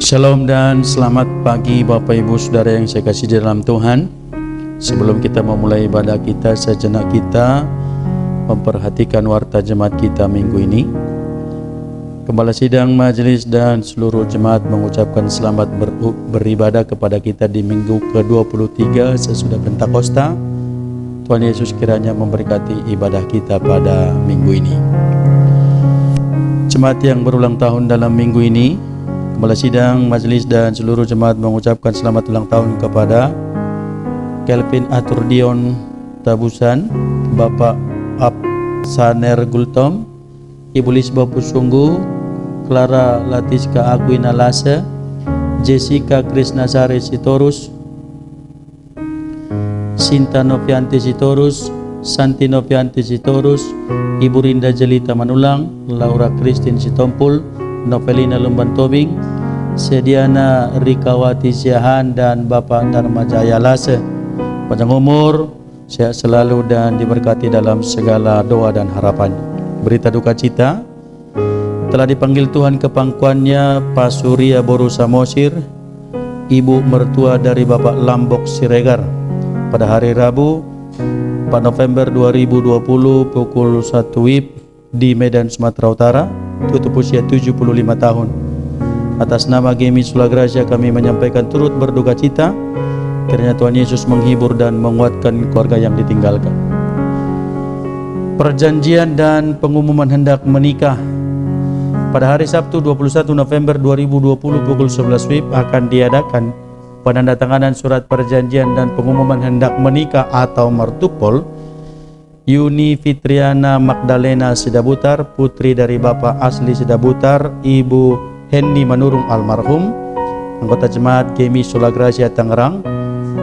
Shalom dan selamat pagi Bapak Ibu Saudara yang saya kasih di dalam Tuhan. Sebelum kita memulai ibadah kita, sejenak kita memperhatikan warta jemaat kita minggu ini. Gembala sidang, majelis dan seluruh jemaat mengucapkan selamat beribadah kepada kita di minggu ke-23 sesudah Pentakosta. Tuhan Yesus kiranya memberkati ibadah kita pada minggu ini. Jemaat yang berulang tahun dalam minggu ini, Gembala sidang, majelis dan seluruh jemaat mengucapkan selamat ulang tahun kepada Kelvin Aturdion Tabusan, Bapak Absaner Gultom, Ibu Lisba Pusunggu, Clara Latiska Aguina Lase, Jessica Krisnasari Sitorus, Sinta Novianti Sitorus, Santi Novianti Sitorus, Ibu Rinda Jelita Manulang, Laura Christine Sitompul, Novelina Lumban Tobing, Sediana Rikawati Siahan, dan Bapak Dharma Jaya Lase. Panjang umur, sehat selalu dan diberkati dalam segala doa dan harapan. Berita duka cita, telah dipanggil Tuhan ke pangkuannya Pak Surya Boru Samosir, ibu mertua dari Bapak Lambok Siregar, pada hari Rabu 4 November 2020 pukul 1 WIB di Medan, Sumatera Utara, tutup usia 75 tahun. Atas nama Gemi Sulagracia kami menyampaikan turut berduka cita. Kiranya Tuhan Yesus menghibur dan menguatkan keluarga yang ditinggalkan. Perjanjian dan pengumuman hendak menikah pada hari Sabtu 21 November 2020 pukul 11 WIB akan diadakan penandatanganan surat perjanjian dan pengumuman hendak menikah atau martupol Yuni Fitriana Magdalena Sidabutar, putri dari Bapak Asli Sidabutar, Ibu Hendy Manurung almarhum, anggota jemaat Gemi Sulagracia Tangerang,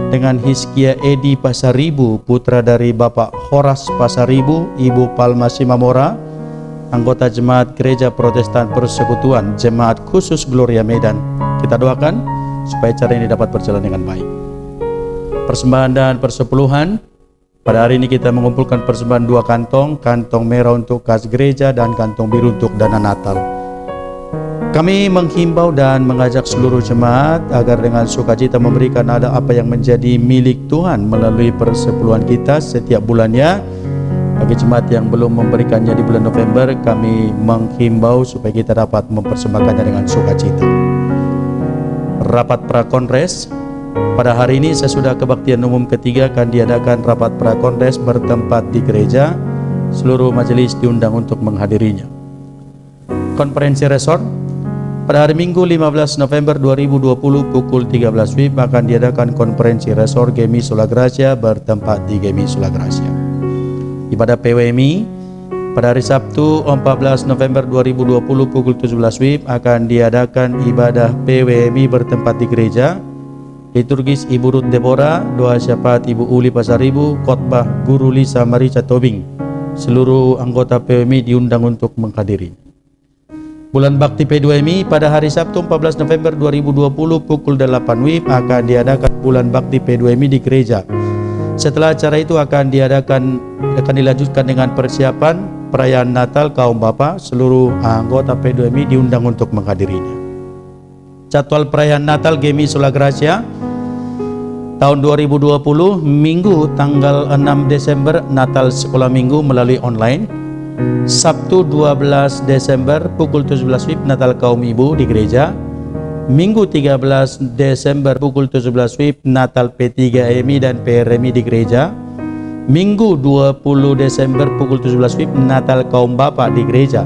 dengan Hizkia Edi Pasaribu, putra dari Bapak Horas Pasaribu, Ibu Palma Simamora, anggota jemaat Gereja Protestan Persekutuan Jemaat Khusus Gloria Medan. Kita doakan supaya cara ini dapat berjalan dengan baik. Persembahan dan persepuluhan. Pada hari ini kita mengumpulkan persembahan 2 kantong, kantong merah untuk kas gereja dan kantong biru untuk dana Natal. Kami menghimbau dan mengajak seluruh jemaat agar dengan sukacita memberikan ada apa yang menjadi milik Tuhan melalui persepuluhan kita setiap bulannya. Bagi jemaat yang belum memberikannya di bulan November, kami menghimbau supaya kita dapat mempersembahkannya dengan sukacita. Rapat prakongres. Pada hari ini sesudah kebaktian umum ketiga akan diadakan rapat prakongres bertempat di gereja. Seluruh majelis diundang untuk menghadirinya. Konferensi resort pada hari Minggu 15 November 2020 pukul 13 WIB akan diadakan konferensi resort Gemi Sulagracia bertempat di Gemi Sulagracia. Ibadah PWMI pada hari Sabtu 14 November 2020 pukul 17 WIB akan diadakan ibadah PWMI bertempat di gereja. Liturgis Ibu Ruth Deborah, doa syafaat Ibu Uli Pasaribu, khotbah Guru Lisa Marica Tobing. Seluruh anggota PWMI diundang untuk menghadiri. Bulan Bakti P2MI pada hari Sabtu 14 November 2020 pukul 8 WIB akan diadakan Bulan Bakti P2MI di gereja. Setelah acara itu akan dilanjutkan dengan persiapan perayaan Natal kaum Bapa. Seluruh anggota P2MI diundang untuk menghadirinya. Jadwal perayaan Natal Gemi Sulagracia tahun 2020, Minggu tanggal 6 Desember Natal Sekolah Minggu melalui online. Sabtu 12 Desember pukul 17 WIB Natal kaum ibu di gereja. Minggu 13 Desember pukul 17 WIB Natal P3MI dan PRMI di gereja. Minggu 20 Desember pukul 17 WIB Natal kaum Bapak di gereja.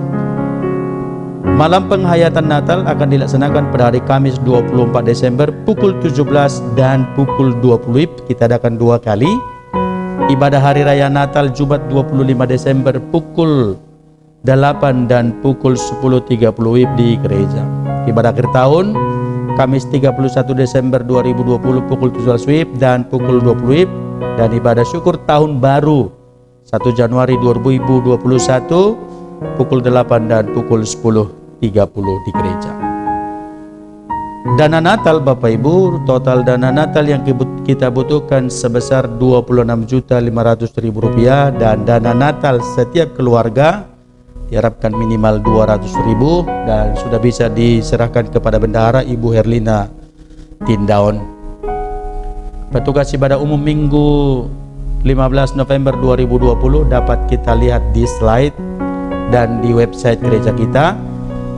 Malam penghayatan Natal akan dilaksanakan pada hari Kamis 24 Desember pukul 17 dan pukul 20 WIB. Kita adakan 2 kali. Ibadah Hari Raya Natal Jumat 25 Desember pukul 8 dan pukul 10.30 WIB di gereja. Ibadah akhir tahun Kamis 31 Desember 2020 pukul 17 WIB dan pukul 20 WIB. Dan ibadah syukur tahun baru 1 Januari 2021 pukul 8 dan pukul 10.30 di gereja. Dana Natal Bapak Ibu, total dana Natal yang kita butuhkan sebesar Rp26.500.000 dan dana Natal setiap keluarga diharapkan minimal 200.000 dan sudah bisa diserahkan kepada bendahara Ibu Herlina Tindaon. Petugas ibadah umum Minggu 15 November 2020 dapat kita lihat di slide dan di website gereja kita.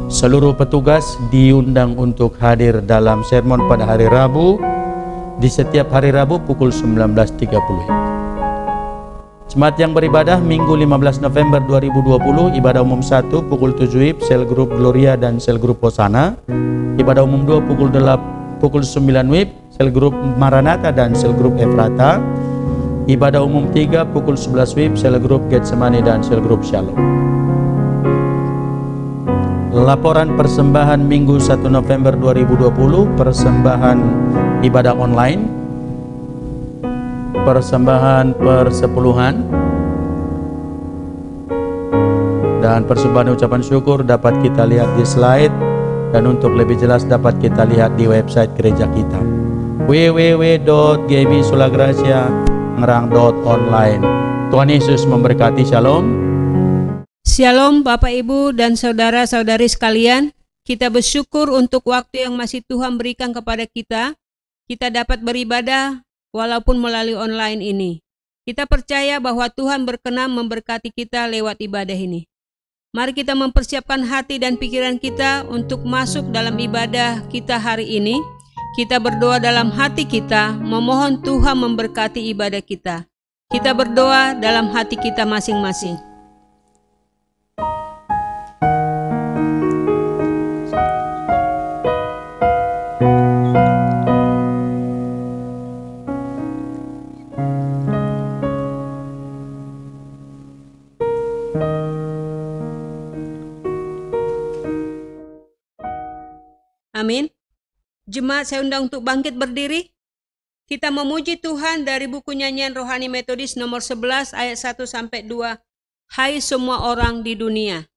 Seluruh petugas diundang untuk hadir dalam sermon pada hari Rabu, di setiap hari Rabu pukul 19.30. Jemaat yang beribadah Minggu 15 November 2020, ibadah umum 1 pukul 7 WIB, sel grup Gloria dan sel grup Hosana. Ibadah umum 2 pukul 9 WIB, sel grup Maranatha dan sel grup Efrata. Ibadah umum 3 pukul 11 WIB, sel grup Getsemani dan sel grup Shalom. Laporan persembahan Minggu 1 November 2020, persembahan ibadah online, persembahan persepuluhan, dan persembahan ucapan syukur dapat kita lihat di slide, dan untuk lebih jelas dapat kita lihat di website gereja kita www.gmisulagracia.online. Tuhan Yesus memberkati. Shalom. Shalom Bapak Ibu dan saudara-saudari sekalian, kita bersyukur untuk waktu yang masih Tuhan berikan kepada kita. Kita dapat beribadah walaupun melalui online ini. Kita percaya bahwa Tuhan berkenan memberkati kita lewat ibadah ini. Mari kita mempersiapkan hati dan pikiran kita untuk masuk dalam ibadah kita hari ini. Kita berdoa dalam hati kita, memohon Tuhan memberkati ibadah kita. Kita berdoa dalam hati kita masing-masing. Amin. Jemaat saya undang untuk bangkit berdiri. Kita memuji Tuhan dari buku nyanyian rohani Metodis nomor 11 ayat 1-2. Hai semua orang di dunia.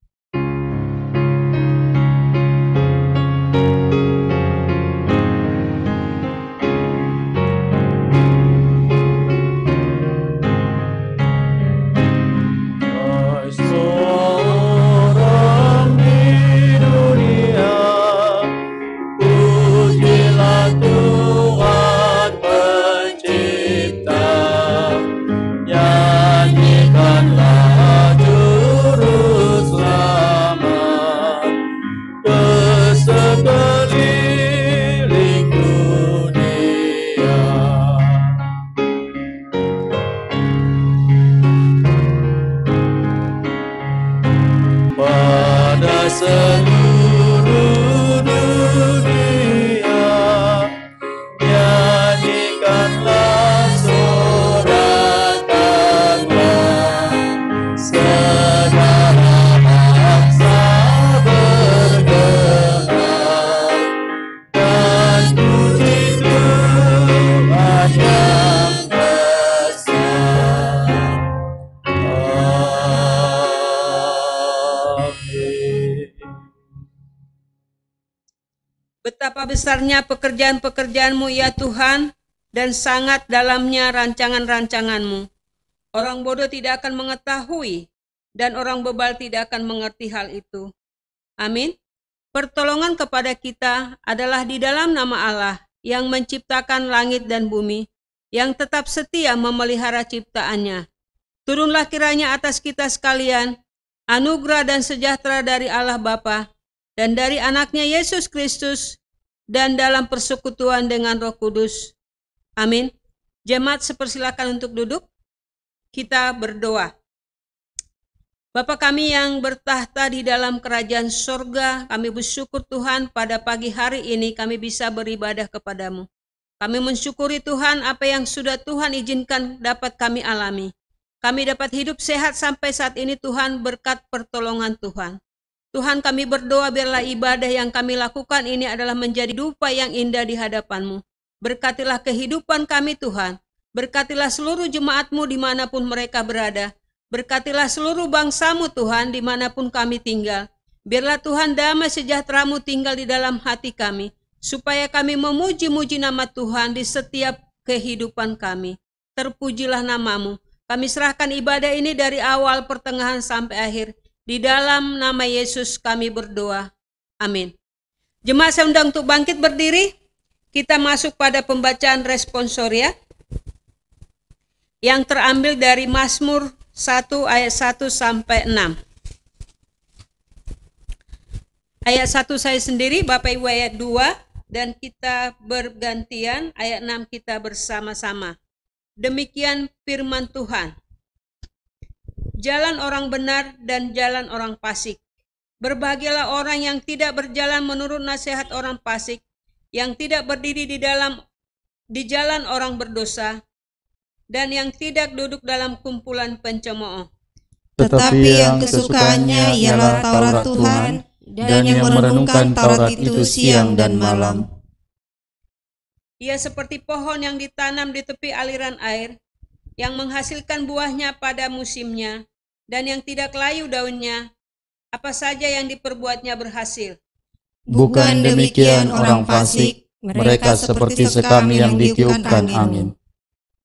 Betapa besarnya pekerjaan-pekerjaan-Mu ya Tuhan, dan sangat dalamnya rancangan-rancangan-Mu. Orang bodoh tidak akan mengetahui, dan orang bebal tidak akan mengerti hal itu. Amin. Pertolongan kepada kita adalah di dalam nama Allah yang menciptakan langit dan bumi, yang tetap setia memelihara ciptaannya. Turunlah kiranya atas kita sekalian anugerah dan sejahtera dari Allah Bapa dan dari anaknya Yesus Kristus, dan dalam persekutuan dengan Roh Kudus. Amin. Jemaat sepersilakan untuk duduk. Kita berdoa. Bapa kami yang bertahta di dalam kerajaan sorga, kami bersyukur Tuhan pada pagi hari ini kami bisa beribadah kepadamu. Kami mensyukuri Tuhan apa yang sudah Tuhan izinkan dapat kami alami. Kami dapat hidup sehat sampai saat ini Tuhan berkat pertolongan Tuhan. Tuhan kami berdoa biarlah ibadah yang kami lakukan ini adalah menjadi dupa yang indah di hadapan-Mu. Berkatilah kehidupan kami Tuhan. Berkatilah seluruh jemaat-Mu dimanapun mereka berada. Berkatilah seluruh bangsa-Mu Tuhan dimanapun kami tinggal. Biarlah Tuhan damai sejahtera-Mu tinggal di dalam hati kami. Supaya kami memuji-muji nama Tuhan di setiap kehidupan kami. Terpujilah nama-Mu. Kami serahkan ibadah ini dari awal, pertengahan sampai akhir. Di dalam nama Yesus kami berdoa. Amin. Jemaat saya undang untuk bangkit berdiri. Kita masuk pada pembacaan responsoriat yang terambil dari Mazmur 1 ayat 1 sampai 6. Ayat 1 saya sendiri, Bapak Ibu ayat 2, dan kita bergantian, ayat 6 kita bersama-sama. Demikian firman Tuhan. Jalan orang benar dan jalan orang fasik. Berbahagialah orang yang tidak berjalan menurut nasihat orang fasik, yang tidak berdiri di jalan orang berdosa, dan yang tidak duduk dalam kumpulan pencemooh. Tetapi yang kesukaannya ialah Taurat Tuhan, dan yang merenungkan Taurat itu siang dan malam. Ia seperti pohon yang ditanam di tepi aliran air, yang menghasilkan buahnya pada musimnya, dan yang tidak layu daunnya, apa saja yang diperbuatnya berhasil. Bukan demikian orang fasik, mereka seperti sekam yang ditiupkan angin.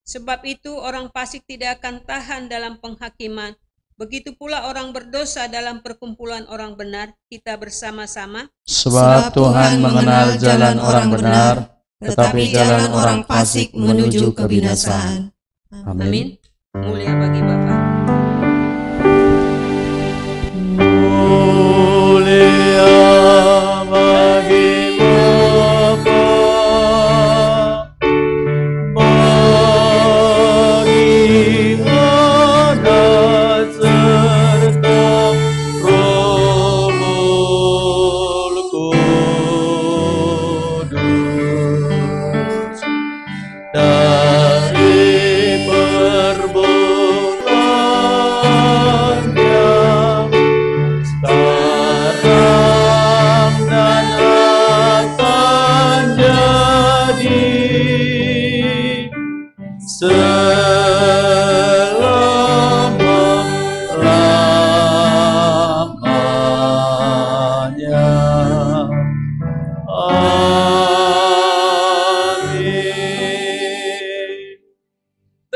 Sebab itu orang fasik tidak akan tahan dalam penghakiman. Begitu pula orang berdosa dalam perkumpulan orang benar. Kita bersama-sama. Sebab Tuhan mengenal jalan orang benar, tetapi jalan orang fasik menuju kebinasaan. Amin. Mulia bagi Bapa.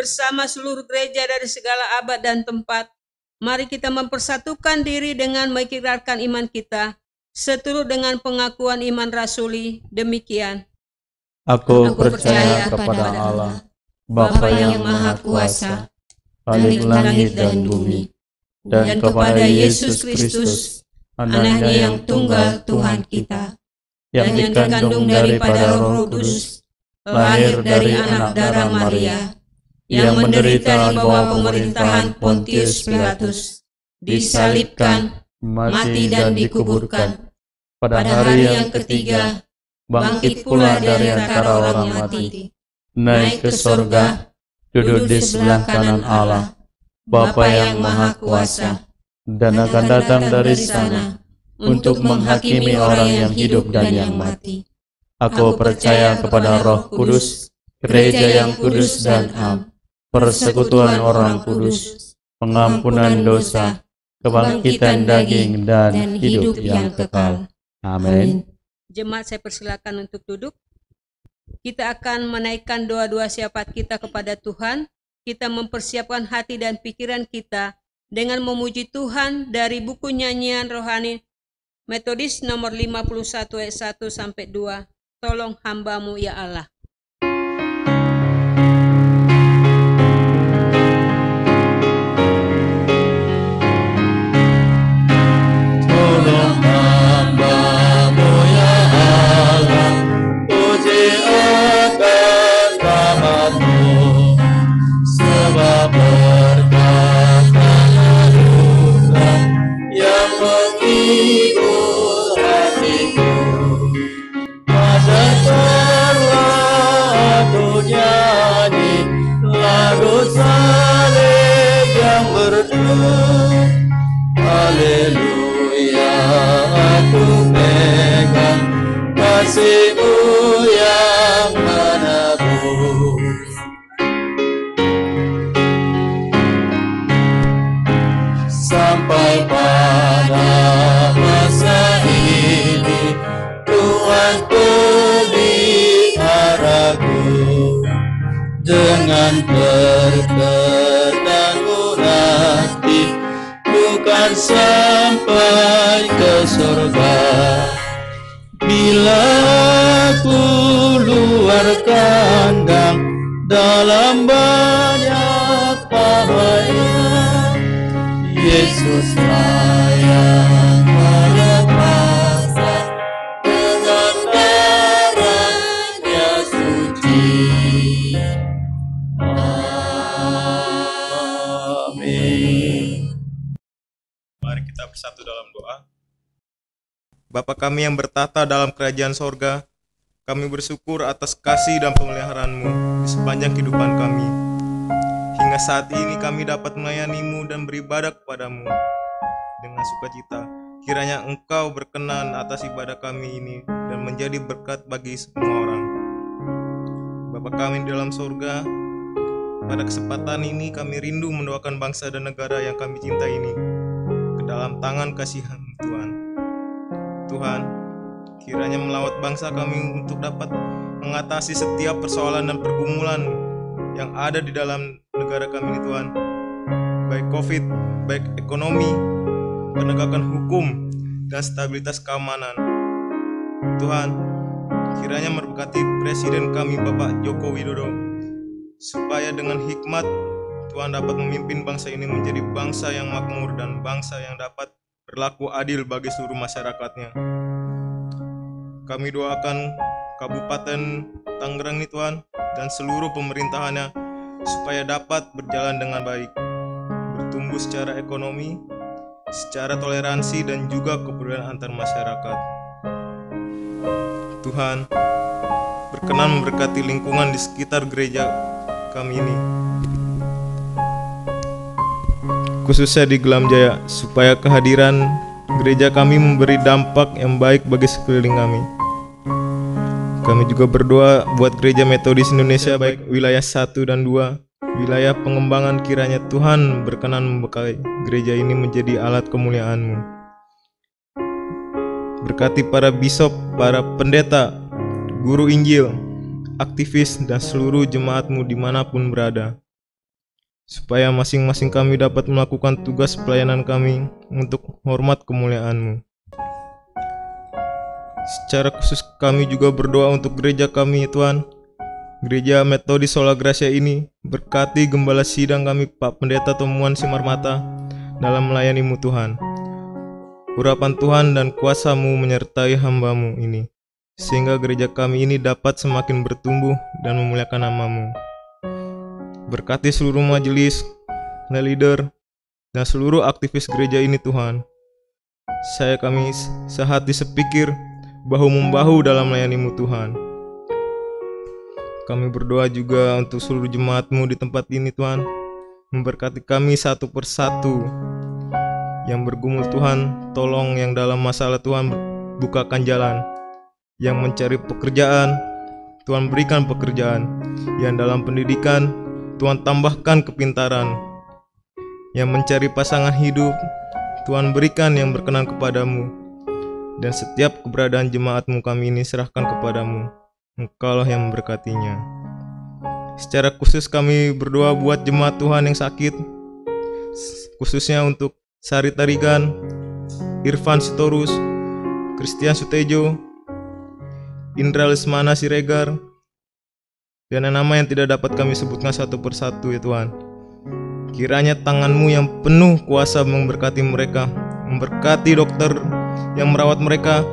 Bersama seluruh gereja dari segala abad dan tempat, mari kita mempersatukan diri dengan mengikrarkan iman kita, seturut dengan pengakuan iman rasuli. Demikian. Aku percaya kepada Allah, Bapa yang Maha Kuasa, Khalik langit dan bumi, dan kepada Yesus Kristus, anaknya yang tunggal Tuhan kita, yang dikandung daripada Roh Kudus, lahir dari anak darah Maria, yang menderita di bawah pemerintahan Pontius Pilatus, disalibkan, mati dan dikuburkan. Pada hari yang ketiga, bangkit pula dari antara orang mati, naik ke sorga, duduk di sebelah kanan Allah, Bapa yang Maha Kuasa, dan akan datang dari sana untuk menghakimi orang yang hidup dan yang mati. Aku percaya kepada Roh Kudus, gereja yang kudus dan am, persekutuan orang kudus, pengampunan dosa, kebangkitan daging, dan hidup yang kekal. Amin. Jemaat saya persilakan untuk duduk. Kita akan menaikkan doa-doa syafaat kita kepada Tuhan. Kita mempersiapkan hati dan pikiran kita dengan memuji Tuhan dari buku nyanyian rohani Metodis nomor 51 ayat 1 sampai 2. Tolong hamba-Mu ya Allah. Haleluya, aku pegang kasih-Mu yang menebus. Sampai pada masa ini Tuhan peliharaku dengan berkenan hati, bukan akan sampai ke surga. Bila ku luar kandang dalam banyak bahaya, Yesus yang melepaskan dengan darahnya suci. Amin. Mari kita bersatu dalam doa. Bapa kami yang bertata dalam kerajaan sorga, kami bersyukur atas kasih dan pemeliharaan-Mu di sepanjang kehidupan kami. Hingga saat ini kami dapat melayani-Mu dan beribadah kepada-Mu dengan sukacita. Kiranya Engkau berkenan atas ibadah kami ini dan menjadi berkat bagi semua orang. Bapa kami di dalam sorga, pada kesempatan ini kami rindu mendoakan bangsa dan negara yang kami cintai ini ke dalam tangan kasihan Tuhan. Tuhan, kiranya melawat bangsa kami untuk dapat mengatasi setiap persoalan dan pergumulan yang ada di dalam negara kami ini Tuhan. Baik COVID, baik ekonomi, penegakan hukum, dan stabilitas keamanan. Tuhan, kiranya memberkati Presiden kami Bapak Joko Widodo, supaya dengan hikmat Tuhan dapat memimpin bangsa ini menjadi bangsa yang makmur dan bangsa yang dapat berlaku adil bagi seluruh masyarakatnya. Kami doakan Kabupaten Tangerang ini Tuhan dan seluruh pemerintahannya supaya dapat berjalan dengan baik, bertumbuh secara ekonomi, secara toleransi dan juga kepedulian antar masyarakat. Tuhan, berkenan memberkati lingkungan di sekitar gereja kami ini, khususnya di Gelam Jaya, supaya kehadiran gereja kami memberi dampak yang baik bagi sekeliling kami. Kami juga berdoa buat Gereja Metodis Indonesia baik wilayah 1 dan 2, wilayah pengembangan. Kiranya Tuhan berkenan membekali gereja ini menjadi alat kemuliaan-Mu. Berkati para bisop, para pendeta, guru Injil, aktivis, dan seluruh jemaat-Mu dimanapun berada, supaya masing-masing kami dapat melakukan tugas pelayanan kami untuk hormat kemuliaan-Mu. Secara khusus kami juga berdoa untuk gereja kami Tuhan, Gereja Metodis Sola Gracia ini. Berkati gembala sidang kami Pak Pendeta Tomuan Simarmata dalam melayani-Mu Tuhan. Urapan Tuhan dan kuasa-Mu menyertai hamba-Mu ini, sehingga gereja kami ini dapat semakin bertumbuh dan memuliakan nama-Mu. Berkati seluruh majelis, leader, dan seluruh aktivis gereja ini Tuhan. Kami sehati sepikir, bahu-membahu dalam melayani-Mu Tuhan. Kami berdoa juga untuk seluruh jemaat-Mu di tempat ini Tuhan. Memberkati kami satu persatu yang bergumul Tuhan. Tolong yang dalam masalah Tuhan bukakan jalan. Yang mencari pekerjaan, Tuhan berikan pekerjaan. Yang dalam pendidikan, Tuhan tambahkan kepintaran. Yang mencari pasangan hidup, Tuhan berikan yang berkenan kepadamu. Dan setiap keberadaan jemaat-Mu kami ini serahkan kepadamu. Engkaulah yang memberkatinya. Secara khusus kami berdoa buat jemaat Tuhan yang sakit, khususnya untuk Sari Tarigan, Irfan Sitorus, Christian Sutejo, Indra Lesmana Siregar, dan nama yang tidak dapat kami sebutkan satu persatu ya Tuhan. Kiranya tangan-Mu yang penuh kuasa memberkati mereka, memberkati dokter yang merawat mereka,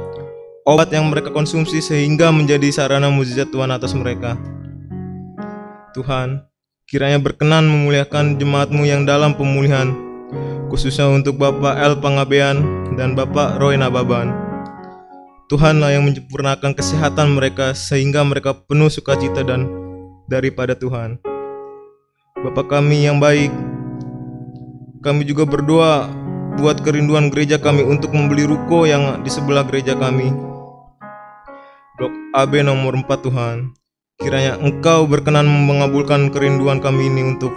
obat yang mereka konsumsi, sehingga menjadi sarana mukjizat Tuhan atas mereka. Tuhan, kiranya berkenan memuliakan jemaat-Mu yang dalam pemulihan, khususnya untuk Bapak El Pangabean dan Bapak Roy Nababan. Tuhanlah yang menyempurnakan kesehatan mereka sehingga mereka penuh sukacita dan daripada Tuhan. Bapa kami yang baik, kami juga berdoa buat kerinduan gereja kami untuk membeli ruko yang di sebelah gereja kami, Blok AB nomor 4 Tuhan. Kiranya Engkau berkenan mengabulkan kerinduan kami ini untuk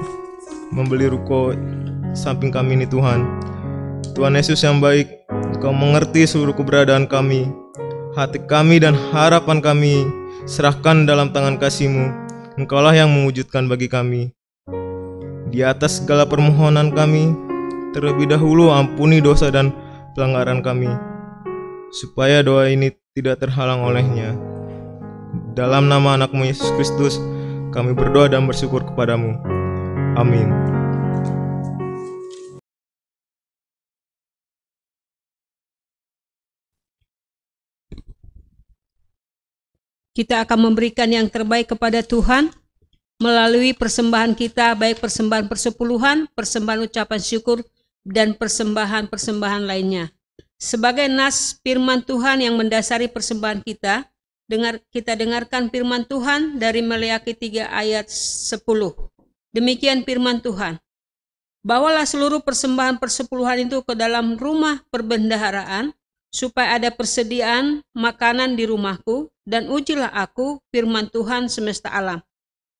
membeli ruko samping kami ini Tuhan. Tuhan Yesus yang baik, Engkau mengerti seluruh keberadaan kami, hati kami dan harapan kami serahkan dalam tangan kasih-Mu. Engkaulah yang mewujudkan bagi kami. Di atas segala permohonan kami, terlebih dahulu ampuni dosa dan pelanggaran kami, supaya doa ini tidak terhalang olehnya. Dalam nama anakmu Yesus Kristus, kami berdoa dan bersyukur kepadamu. Amin. Kita akan memberikan yang terbaik kepada Tuhan melalui persembahan kita, baik persembahan persepuluhan, persembahan ucapan syukur, dan persembahan-persembahan lainnya. Sebagai nas firman Tuhan yang mendasari persembahan kita dengarkan firman Tuhan dari Maleakhi 3 ayat 10. Demikian firman Tuhan. Bawalah seluruh persembahan persepuluhan itu ke dalam rumah perbendaharaan, supaya ada persediaan makanan di rumahku, dan ujilah aku, firman Tuhan semesta alam.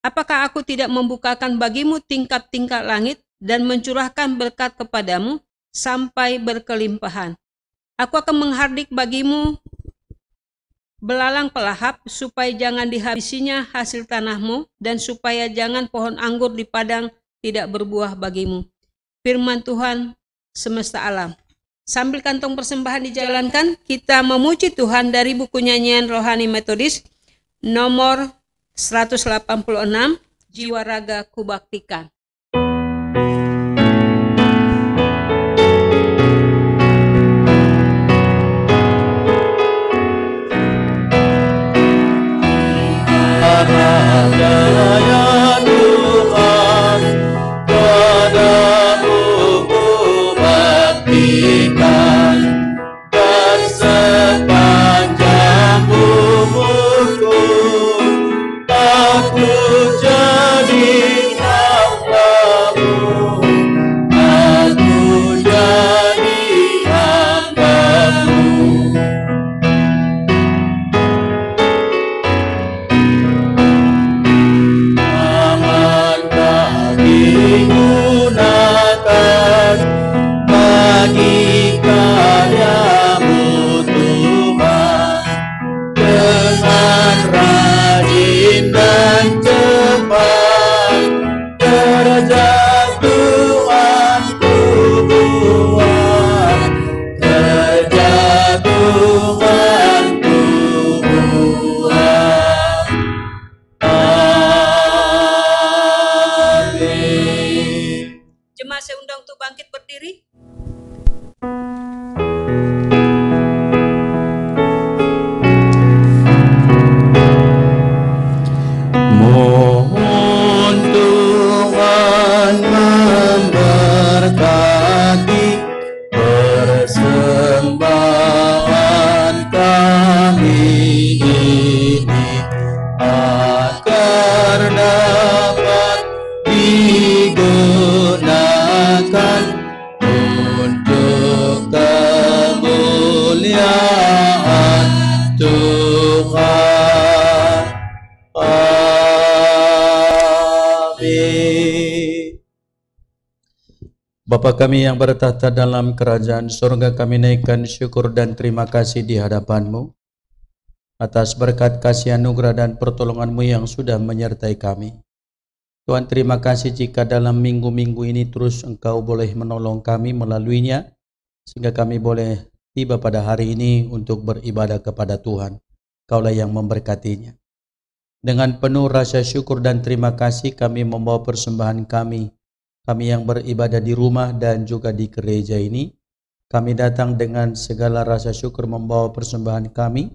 Apakah aku tidak membukakan bagimu tingkap-tingkap langit dan mencurahkan berkat kepadamu sampai berkelimpahan? Aku akan menghardik bagimu belalang pelahap, supaya jangan dihabisinya hasil tanahmu, dan supaya jangan pohon anggur di padang tidak berbuah bagimu. Firman Tuhan semesta alam. Sambil kantong persembahan dijalankan, kita memuji Tuhan dari buku nyanyian rohani metodis nomor 186, Jiwa Raga Kubaktikan. Bapa kami yang bertahta dalam kerajaan surga, kami naikkan syukur dan terima kasih di hadapan-Mu atas berkat kasih anugerah dan pertolongan-Mu yang sudah menyertai kami. Tuhan, terima kasih jika dalam minggu-minggu ini terus Engkau boleh menolong kami melaluinya, sehingga kami boleh tiba pada hari ini untuk beribadah kepada Tuhan. Kaulah yang memberkatinya. Dengan penuh rasa syukur dan terima kasih kami membawa persembahan kami yang beribadah di rumah dan juga di gereja ini. Kami datang dengan segala rasa syukur membawa persembahan kami.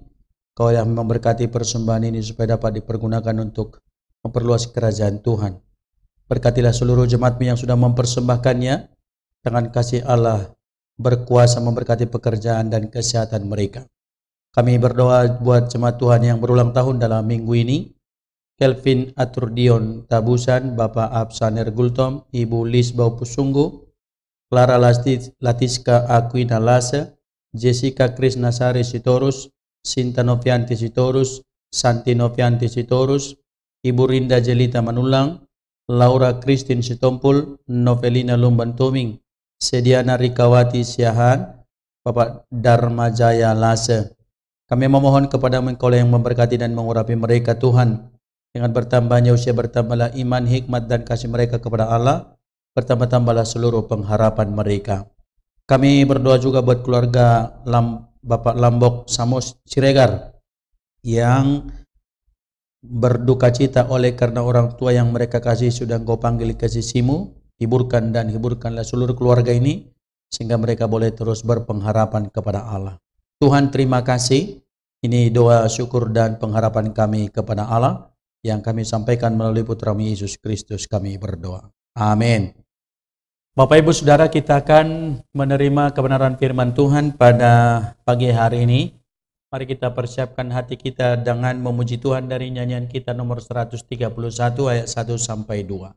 Kau yang memberkati persembahan ini supaya dapat dipergunakan untuk memperluas kerajaan Tuhan. Berkatilah seluruh jemaat-Mu yang sudah mempersembahkannya. Tangan kasih Allah berkuasa memberkati pekerjaan dan kesehatan mereka. Kami berdoa buat jemaat Tuhan yang berulang tahun dalam minggu ini. Kelvin Aturdion Tabusan, Bapak Absaner Gultom, Ibu Lisbau Pusunggu, Clara Latiska Aquina Lasa, Jessica Krisnasari Sitorus, Sinta Novianti Sitorus, Santi Novianti Sitorus, Ibu Rinda Jelita Manulang, Laura Christine Sitompul, Novelina Lumbantoming, Sediana Rikawati Siahan, Bapak Dharma Jaya Lasa. Kami memohon kepada-Mu Engkau yang memberkati dan mengurapi mereka Tuhan. Dengan bertambahnya usia, bertambahlah iman, hikmat dan kasih mereka kepada Allah. bertambah-tambahlah seluruh pengharapan mereka. Kami berdoa juga buat keluarga Bapak Lambok Samos Siregar yang berduka cita oleh karena orang tua yang mereka kasih sudah Engkau panggil ke sisimu. Hiburkan dan hiburkanlah seluruh keluarga ini sehingga mereka boleh terus berpengharapan kepada Allah. Tuhan, terima kasih. Ini doa syukur dan pengharapan kami kepada Allah yang kami sampaikan melalui Putra-Mu Yesus Kristus, kami berdoa. Amin. Bapak Ibu Saudara, kita akan menerima kebenaran firman Tuhan pada pagi hari ini. Mari kita persiapkan hati kita dengan memuji Tuhan dari nyanyian kita nomor 131 ayat 1 sampai 2.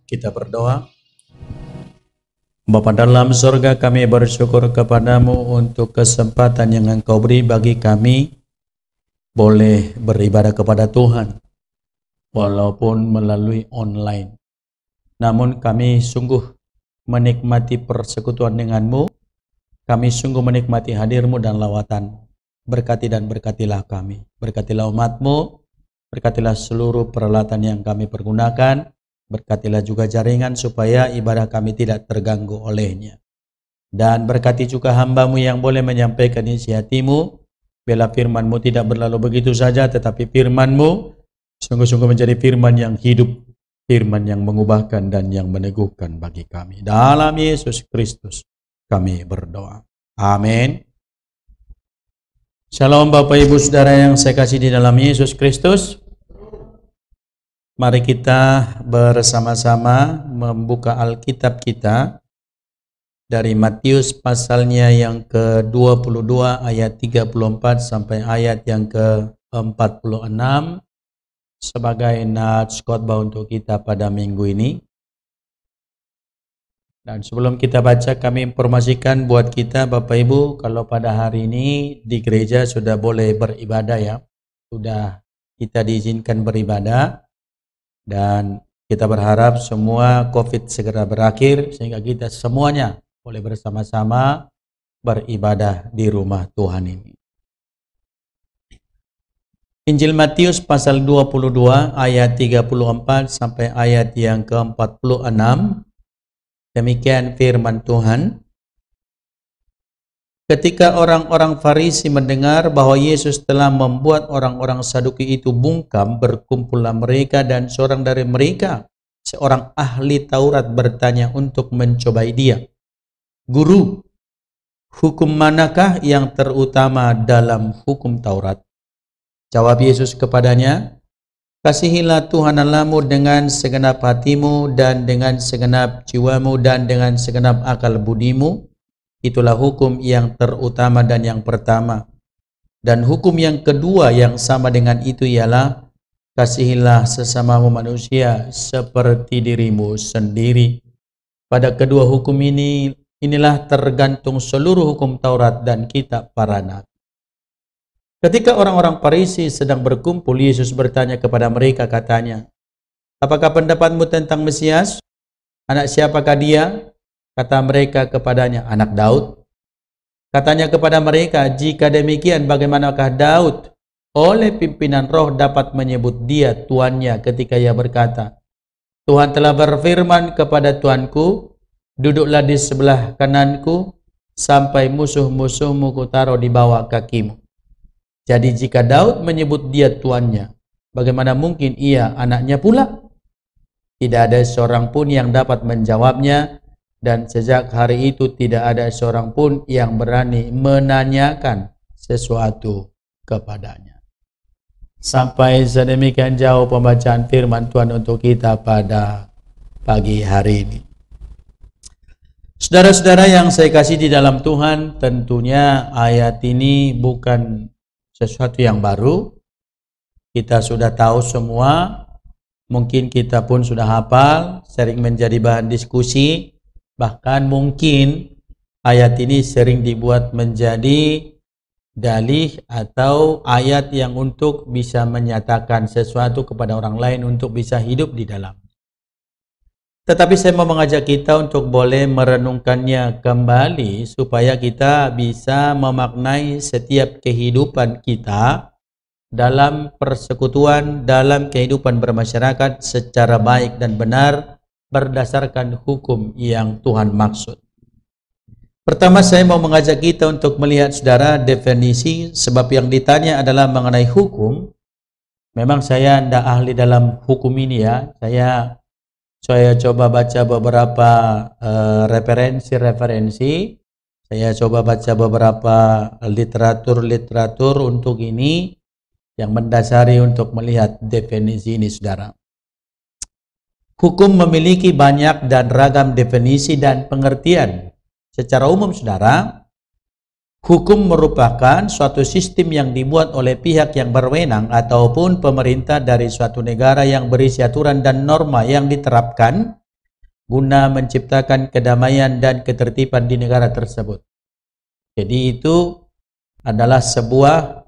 Kita berdoa. Bapa dalam surga, kami bersyukur kepadamu untuk kesempatan yang Engkau beri bagi kami boleh beribadah kepada Tuhan walaupun melalui online. Namun kami sungguh menikmati persekutuan denganmu, kami sungguh menikmati hadirmu dan lawatan. Berkati dan berkatilah kami, berkatilah umatmu, berkatilah seluruh peralatan yang kami pergunakan, berkatilah juga jaringan supaya ibadah kami tidak terganggu olehnya. Dan berkati juga hamba-Mu yang boleh menyampaikan isi hati-Mu. Biarlah firman-Mu tidak berlalu begitu saja, tetapi firman-Mu sungguh-sungguh menjadi firman yang hidup, firman yang mengubahkan dan yang meneguhkan bagi kami. Dalam Yesus Kristus kami berdoa. Amin. Shalom Bapak Ibu Saudara yang saya kasih di dalam Yesus Kristus. Mari kita bersama-sama membuka Alkitab kita dari Matius pasalnya yang ke-22 ayat 34 sampai ayat yang ke-46 sebagai nats khotbah untuk kita pada minggu ini. Dan sebelum kita baca, kami informasikan buat kita Bapak Ibu, kalau pada hari ini di gereja sudah boleh beribadah ya. Sudah kita diizinkan beribadah. Dan kita berharap semua COVID segera berakhir sehingga kita semuanya boleh bersama-sama beribadah di rumah Tuhan ini. Injil Matius pasal 22 ayat 34 sampai ayat yang ke-46. Demikian firman Tuhan. Ketika orang-orang Farisi mendengar bahwa Yesus telah membuat orang-orang Saduki itu bungkam, berkumpullah mereka dan seorang dari mereka, seorang ahli Taurat, bertanya untuk mencobai dia. Guru, hukum manakah yang terutama dalam hukum Taurat? Jawab Yesus kepadanya, kasihilah Tuhan Allahmu dengan segenap hatimu dan dengan segenap jiwamu dan dengan segenap akal budimu. Itulah hukum yang terutama dan yang pertama. Dan hukum yang kedua yang sama dengan itu ialah, kasihilah sesamamu manusia seperti dirimu sendiri. Pada kedua hukum inilah tergantung seluruh hukum Taurat dan kitab para nabi. Ketika orang-orang Farisi sedang berkumpul, Yesus bertanya kepada mereka, katanya, apakah pendapatmu tentang Mesias? Anak siapakah dia? Kata mereka kepadanya, anak Daud. Katanya kepada mereka, jika demikian bagaimanakah Daud oleh pimpinan roh dapat menyebut dia tuannya ketika ia berkata, Tuhan telah berfirman kepada Tuanku, duduklah di sebelah kananku sampai musuh-musuhmu kutaruh di bawah kakimu. Jadi jika Daud menyebut dia tuannya, bagaimana mungkin ia anaknya pula? Tidak ada seorang pun yang dapat menjawabnya, dan sejak hari itu tidak ada seorang pun yang berani menanyakan sesuatu kepadanya. Sampai sedemikian jauh pembacaan firman Tuhan untuk kita pada pagi hari ini. Saudara-saudara yang saya kasih di dalam Tuhan, tentunya ayat ini bukan sesuatu yang baru. Kita sudah tahu semua, mungkin kita pun sudah hafal, sering menjadi bahan diskusi, bahkan mungkin ayat ini sering dibuat menjadi dalih atau ayat yang untuk bisa menyatakan sesuatu kepada orang lain untuk bisa hidup di dalam. Tetapi saya mau mengajak kita untuk boleh merenungkannya kembali supaya kita bisa memaknai setiap kehidupan kita dalam persekutuan, dalam kehidupan bermasyarakat secara baik dan benar berdasarkan hukum yang Tuhan maksud. Pertama, saya mau mengajak kita untuk melihat, saudara, definisi, sebab yang ditanya adalah mengenai hukum. Memang saya tidak ahli dalam hukum ini ya. Saya coba baca beberapa referensi. Saya coba baca beberapa literatur untuk ini yang mendasari untuk melihat definisi ini, saudara. Hukum memiliki banyak dan ragam definisi dan pengertian. Secara umum, saudara, hukum merupakan suatu sistem yang dibuat oleh pihak yang berwenang ataupun pemerintah dari suatu negara yang berisi aturan dan norma yang diterapkan guna menciptakan kedamaian dan ketertiban di negara tersebut. Jadi itu adalah sebuah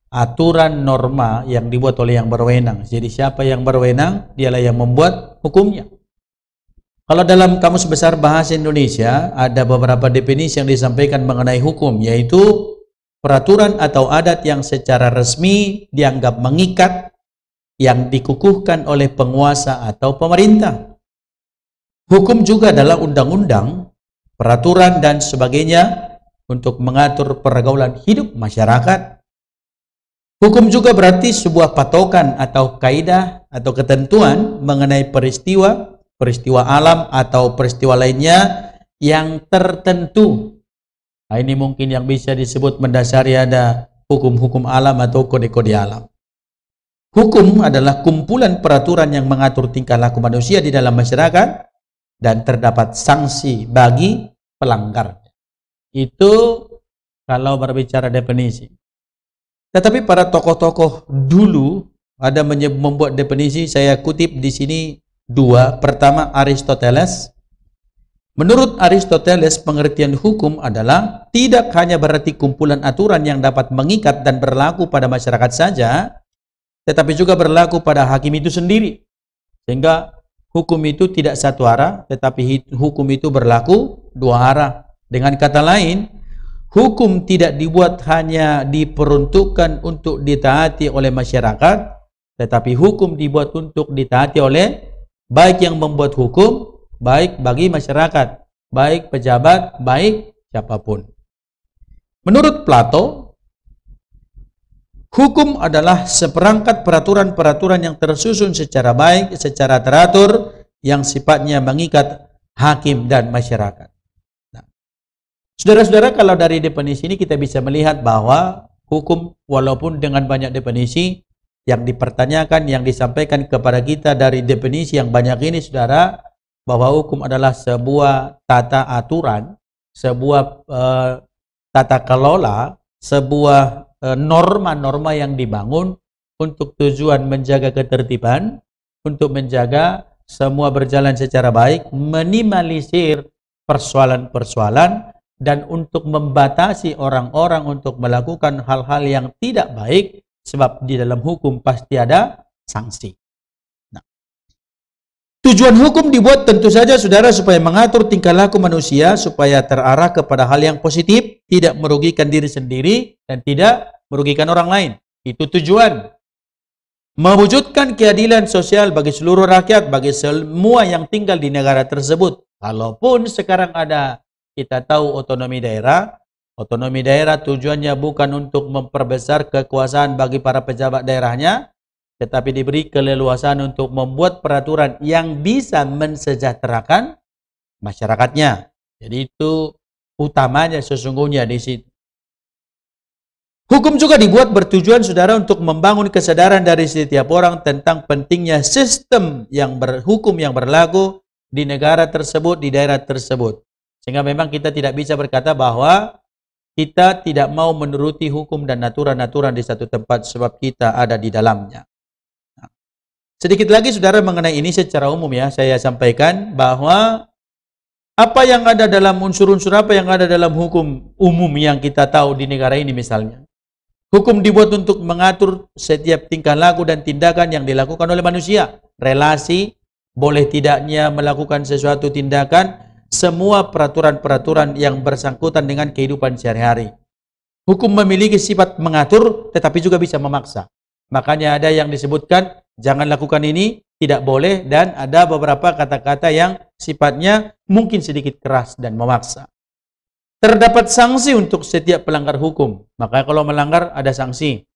aturan norma yang dibuat oleh yang berwenang. Jadi siapa yang berwenang, dialah yang membuat hukumnya. Kalau dalam Kamus Besar Bahasa Indonesia ada beberapa definisi yang disampaikan mengenai hukum, yaitu peraturan atau adat yang secara resmi dianggap mengikat, yang dikukuhkan oleh penguasa atau pemerintah. Hukum juga adalah undang-undang, peraturan dan sebagainya untuk mengatur pergaulan hidup masyarakat. Hukum juga berarti sebuah patokan atau kaidah atau ketentuan mengenai peristiwa alam atau peristiwa lainnya yang tertentu. Nah, ini mungkin yang bisa disebut mendasari ada hukum-hukum alam atau kode-kode alam. Hukum adalah kumpulan peraturan yang mengatur tingkah laku manusia di dalam masyarakat dan terdapat sanksi bagi pelanggar. Itu kalau berbicara definisi. Tetapi para tokoh-tokoh dulu ada membuat definisi, saya kutip di sini dua. Pertama, Aristoteles. Menurut Aristoteles, pengertian hukum adalah tidak hanya berarti kumpulan aturan yang dapat mengikat dan berlaku pada masyarakat saja, tetapi juga berlaku pada hakim itu sendiri. Sehingga hukum itu tidak satu arah, tetapi hukum itu berlaku dua arah. Dengan kata lain, hukum tidak dibuat hanya diperuntukkan untuk ditaati oleh masyarakat, tetapi hukum dibuat untuk ditaati oleh baik yang membuat hukum, baik bagi masyarakat, baik pejabat, baik siapapun. Menurut Plato, hukum adalah seperangkat peraturan-peraturan yang tersusun secara baik, secara teratur, yang sifatnya mengikat hakim dan masyarakat. Nah, saudara-saudara, kalau dari definisi ini kita bisa melihat bahwa hukum, walaupun dengan banyak definisi, yang dipertanyakan, yang disampaikan kepada kita dari definisi yang banyak ini, saudara, bahwa hukum adalah sebuah tata aturan, sebuah tata kelola, sebuah norma-norma yang dibangun untuk tujuan menjaga ketertiban, untuk menjaga semua berjalan secara baik, minimalisir persoalan-persoalan, dan untuk membatasi orang-orang untuk melakukan hal-hal yang tidak baik, sebab di dalam hukum pasti ada sanksi. Nah, tujuan hukum dibuat tentu saja saudara supaya mengatur tingkah laku manusia supaya terarah kepada hal yang positif, tidak merugikan diri sendiri dan tidak merugikan orang lain. Itu tujuan. Mewujudkan keadilan sosial bagi seluruh rakyat, bagi semua yang tinggal di negara tersebut. Kalaupun sekarang ada, kita tahu otonomi daerah tujuannya bukan untuk memperbesar kekuasaan bagi para pejabat daerahnya, tetapi diberi keleluasaan untuk membuat peraturan yang bisa mensejahterakan masyarakatnya. Jadi itu utamanya sesungguhnya di situ. Hukum juga dibuat bertujuan saudara untuk membangun kesadaran dari setiap orang tentang pentingnya sistem yang berhukum yang berlaku di negara tersebut, di daerah tersebut. Sehingga memang kita tidak bisa berkata bahwa kita tidak mau menuruti hukum dan aturan-aturan di satu tempat sebab kita ada di dalamnya. Nah, sedikit lagi saudara mengenai ini secara umum ya, saya sampaikan bahwa apa yang ada dalam unsur-unsur apa yang ada dalam hukum umum yang kita tahu di negara ini misalnya. Hukum dibuat untuk mengatur setiap tingkah laku dan tindakan yang dilakukan oleh manusia. Relasi, boleh tidaknya melakukan sesuatu tindakan, semua peraturan-peraturan yang bersangkutan dengan kehidupan sehari-hari. Hukum memiliki sifat mengatur, tetapi juga bisa memaksa. Makanya ada yang disebutkan, jangan lakukan ini, tidak boleh, dan ada beberapa kata-kata yang sifatnya mungkin sedikit keras dan memaksa. Terdapat sanksi untuk setiap pelanggar hukum. Maka kalau melanggar ada sanksi.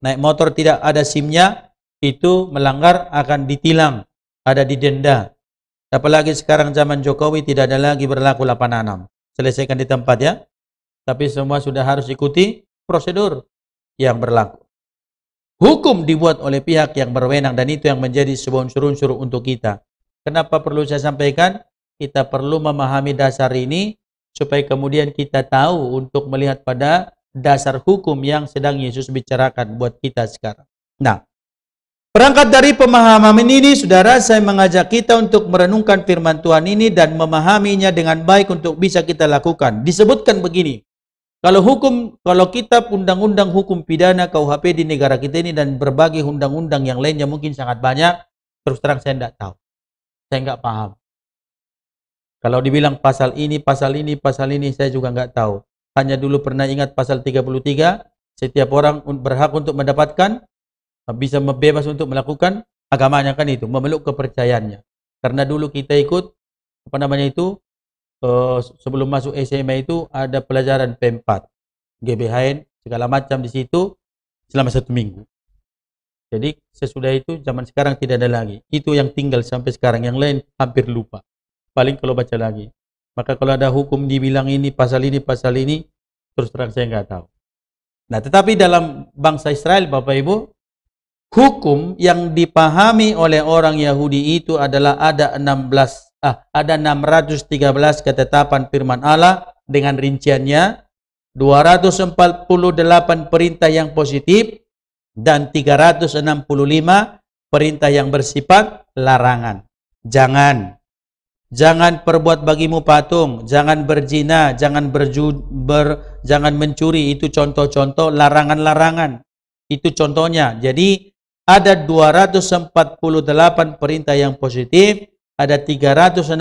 Naik motor tidak ada SIM-nya, itu melanggar akan ditilang, ada didenda. Apalagi sekarang zaman Jokowi tidak ada lagi berlaku 86. Selesaikan di tempat ya. Tapi semua sudah harus ikuti prosedur yang berlaku. Hukum dibuat oleh pihak yang berwenang dan itu yang menjadi sebuah unsur-unsur untuk kita. Kenapa perlu saya sampaikan? Kita perlu memahami dasar ini supaya kemudian kita tahu untuk melihat pada dasar hukum yang sedang Yesus bicarakan buat kita sekarang. Nah, berangkat dari pemahaman ini, saudara, saya mengajak kita untuk merenungkan firman Tuhan ini dan memahaminya dengan baik untuk bisa kita lakukan. Disebutkan begini, kalau kitab undang-undang hukum pidana KUHP di negara kita ini dan berbagai undang-undang yang lainnya mungkin sangat banyak, terus terang saya tidak tahu. Saya nggak paham. Kalau dibilang pasal ini, saya juga nggak tahu. Hanya dulu pernah ingat pasal 33, setiap orang berhak untuk mendapatkan, bisa bebas untuk melakukan agamanya kan itu, memeluk kepercayaannya. Karena dulu kita ikut, sebelum masuk SMA itu ada pelajaran P4, GBHN, segala macam di situ selama 1 minggu. Jadi sesudah itu zaman sekarang tidak ada lagi. Itu yang tinggal sampai sekarang, yang lain hampir lupa. Paling kalau baca lagi. Maka kalau ada hukum dibilang ini, pasal ini, terus terang saya nggak tahu. Nah, tetapi dalam bangsa Israel, Bapak Ibu, hukum yang dipahami oleh orang Yahudi itu adalah ada 613 ketetapan firman Allah dengan rinciannya, 248 perintah yang positif, dan 365 perintah yang bersifat larangan. Jangan perbuat bagimu patung, jangan berzina, jangan mencuri, itu contoh-contoh larangan-larangan. Itu contohnya. Jadi ada 248 perintah yang positif, ada 365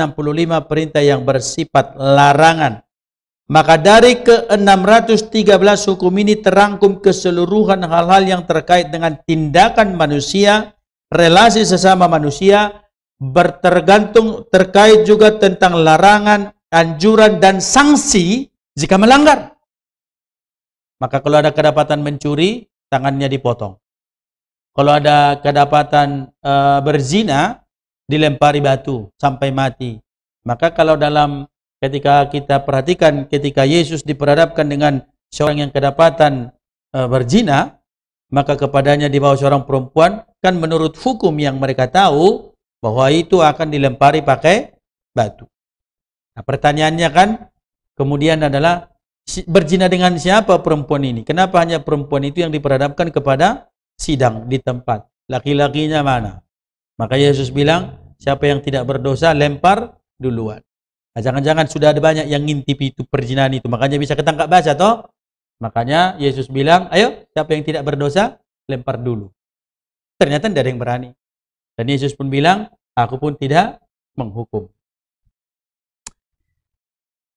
perintah yang bersifat larangan. Maka dari ke-613 hukum ini terangkum keseluruhan hal-hal yang terkait dengan tindakan manusia, relasi sesama manusia, terkait juga tentang larangan, anjuran, dan sanksi jika melanggar. Maka kalau ada kedapatan mencuri, tangannya dipotong. Kalau ada kedapatan berzina, dilempari batu sampai mati. Maka kalau ketika kita perhatikan, ketika Yesus diperhadapkan dengan seorang yang kedapatan berzina, maka kepadanya dibawa seorang perempuan, kan menurut hukum yang mereka tahu, bahwa itu akan dilempari pakai batu. Nah, pertanyaannya kan kemudian adalah berzina dengan siapa perempuan ini? Kenapa hanya perempuan itu yang diperhadapkan kepada sidang di tempat. Laki-lakinya mana? Maka Yesus bilang, siapa yang tidak berdosa lempar duluan. Nah, jangan-jangan sudah ada banyak yang ngintip itu perzinahan itu, makanya bisa ketangkap basah toh. Makanya Yesus bilang, ayo siapa yang tidak berdosa lempar dulu. Ternyata tidak ada yang berani. Dan Yesus pun bilang, aku pun tidak menghukum.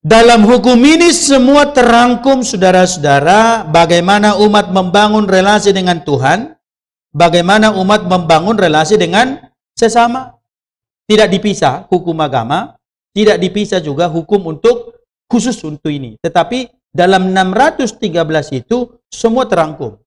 Dalam hukum ini semua terangkum, saudara-saudara, bagaimana umat membangun relasi dengan Tuhan, bagaimana umat membangun relasi dengan sesama. Tidak dipisah hukum agama, tidak dipisah juga hukum untuk khusus untuk ini. Tetapi dalam 613 itu semua terangkum.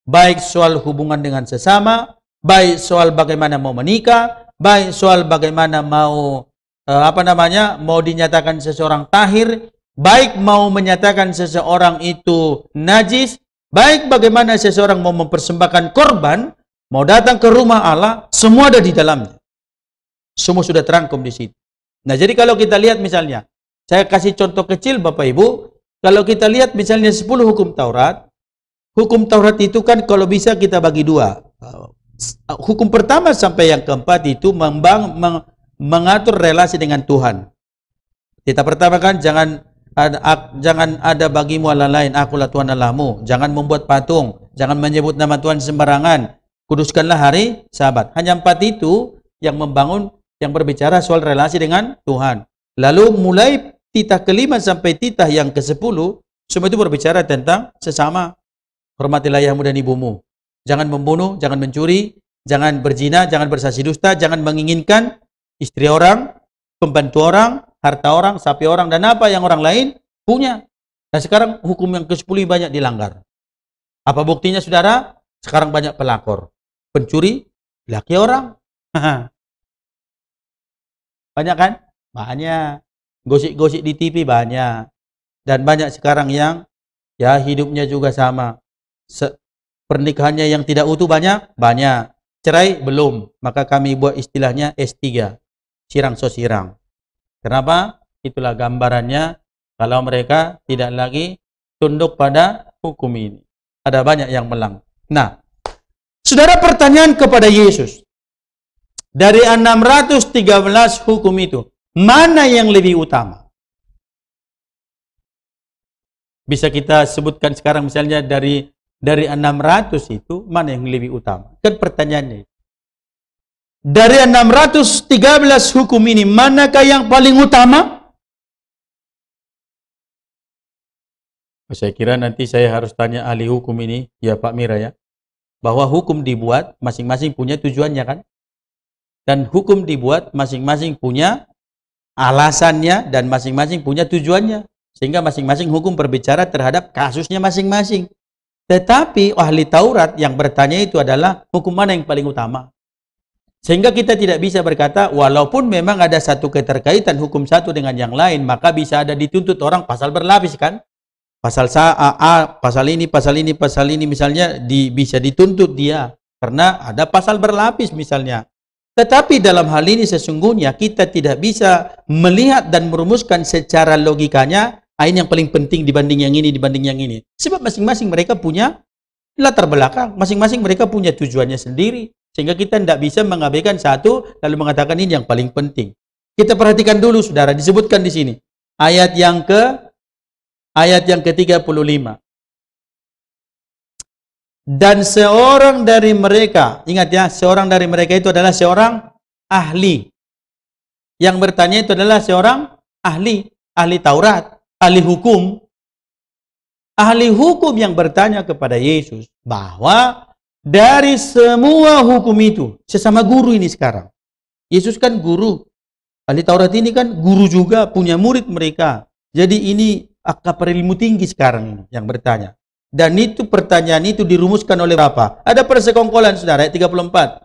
Baik soal hubungan dengan sesama, baik soal bagaimana mau menikah, baik soal bagaimana mau mau dinyatakan seseorang tahir, baik mau menyatakan seseorang itu najis, baik bagaimana seseorang mau mempersembahkan korban, mau datang ke rumah Allah, semua ada di dalamnya. Semua sudah terangkum di situ. Nah, jadi kalau kita lihat misalnya, saya kasih contoh kecil Bapak Ibu, kalau kita lihat misalnya 10 hukum Taurat itu kan kalau bisa kita bagi dua. Hukum pertama sampai yang keempat itu mengatur relasi dengan Tuhan. Kita pertama kan jangan ada bagimu Allah lain, akulah Tuhan Allahmu. Jangan membuat patung, jangan menyebut nama Tuhan sembarangan. Kuduskanlah hari Sabat. Hanya 4 itu yang membangun, yang berbicara soal relasi dengan Tuhan. Lalu mulai titah kelima sampai titah yang ke-10, semua itu berbicara tentang sesama. Hormatilah ayahmu dan ibumu. Jangan membunuh, jangan mencuri, jangan berzina, jangan bersaksi dusta, jangan menginginkan istri orang, pembantu orang, harta orang, sapi orang, dan apa yang orang lain punya. Nah sekarang hukum yang ke-10 banyak dilanggar. Apa buktinya saudara? Sekarang banyak pelakor. Pencuri, laki orang. Banyak kan? Banyak. Gosip-gosip di TV banyak. Dan banyak sekarang yang ya hidupnya juga sama. Pernikahannya yang tidak utuh banyak? Banyak. Cerai? Belum. Maka kami buat istilahnya S3. Sirang so sirang. Kenapa? Itulah gambarannya kalau mereka tidak lagi tunduk pada hukum ini. Ada banyak yang melanggar. Nah, saudara, pertanyaan kepada Yesus. Dari 613 hukum itu, mana yang lebih utama? Bisa kita sebutkan sekarang misalnya dari 600 itu, mana yang lebih utama? Kan pertanyaannya. Dari 613 hukum ini, manakah yang paling utama? Saya kira nanti saya harus tanya ahli hukum ini, ya Pak Mira ya. Bahwa hukum dibuat, masing-masing punya tujuannya kan? Dan hukum dibuat, masing-masing punya alasannya, dan masing-masing punya tujuannya. Sehingga masing-masing hukum berbicara terhadap kasusnya masing-masing. Tetapi ahli Taurat yang bertanya itu adalah hukum mana yang paling utama? Sehingga kita tidak bisa berkata, walaupun memang ada satu keterkaitan hukum satu dengan yang lain, maka bisa ada dituntut orang pasal berlapis kan? Pasal A, pasal ini misalnya bisa dituntut dia. Karena ada pasal berlapis misalnya. Tetapi dalam hal ini sesungguhnya kita tidak bisa melihat dan merumuskan secara logikanya, ini yang paling penting dibanding yang ini. Sebab masing-masing mereka punya latar belakang, masing-masing mereka punya tujuannya sendiri. Sehingga kita tidak bisa mengabaikan satu lalu mengatakan ini yang paling penting. Kita perhatikan dulu saudara, disebutkan di sini. Ayat yang ke-35. Dan seorang dari mereka, ingat ya, seorang dari mereka itu adalah seorang ahli. Yang bertanya itu adalah seorang ahli Taurat, ahli hukum. Ahli hukum yang bertanya kepada Yesus bahwa dari semua hukum itu, sesama guru ini sekarang. Yesus kan guru. Ahli Taurat ini kan guru juga, punya murid mereka. Jadi ini akapar ilmu tinggi sekarang ini yang bertanya. Dan itu pertanyaan itu dirumuskan oleh Bapa. Ada persekongkolan saudara, ayat 34.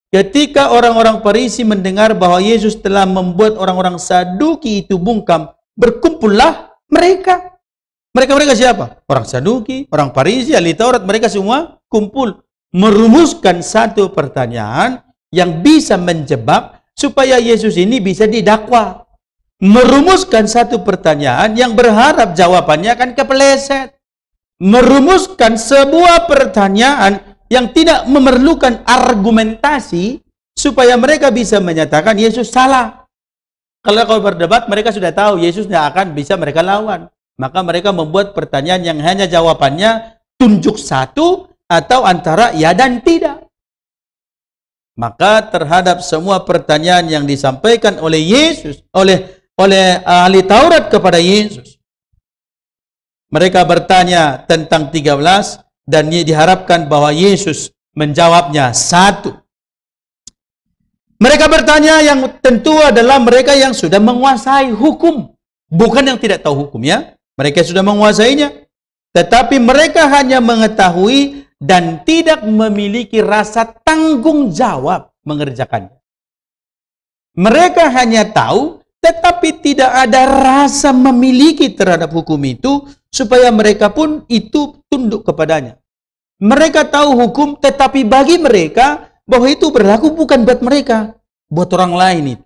Ketika orang-orang Farisi mendengar bahwa Yesus telah membuat orang-orang Saduki itu bungkam, berkumpullah mereka. Mereka siapa? Orang Saduki, orang Farisi, ahli Taurat, mereka semua kumpul. Merumuskan satu pertanyaan yang bisa menjebak supaya Yesus ini bisa didakwa. Merumuskan satu pertanyaan yang berharap jawabannya akan kepeleset. Merumuskan sebuah pertanyaan yang tidak memerlukan argumentasi supaya mereka bisa menyatakan Yesus salah. Kalau kau berdebat, mereka sudah tahu Yesus tidak akan bisa mereka lawan. Maka mereka membuat pertanyaan yang hanya jawabannya tunjuk satu atau antara ya dan tidak. Maka terhadap semua pertanyaan yang disampaikan oleh Yesus, oleh ahli Taurat kepada Yesus, mereka bertanya tentang 13 dan diharapkan bahwa Yesus menjawabnya satu. Mereka bertanya yang tentu adalah mereka yang sudah menguasai hukum, bukan yang tidak tahu hukum ya. Mereka sudah menguasainya, tetapi mereka hanya mengetahui dan tidak memiliki rasa tanggung jawab mengerjakannya. Mereka hanya tahu, tetapi tidak ada rasa memiliki terhadap hukum itu, supaya mereka pun itu tunduk kepadanya. Mereka tahu hukum, tetapi bagi mereka, bahwa itu berlaku bukan buat mereka, buat orang lain itu.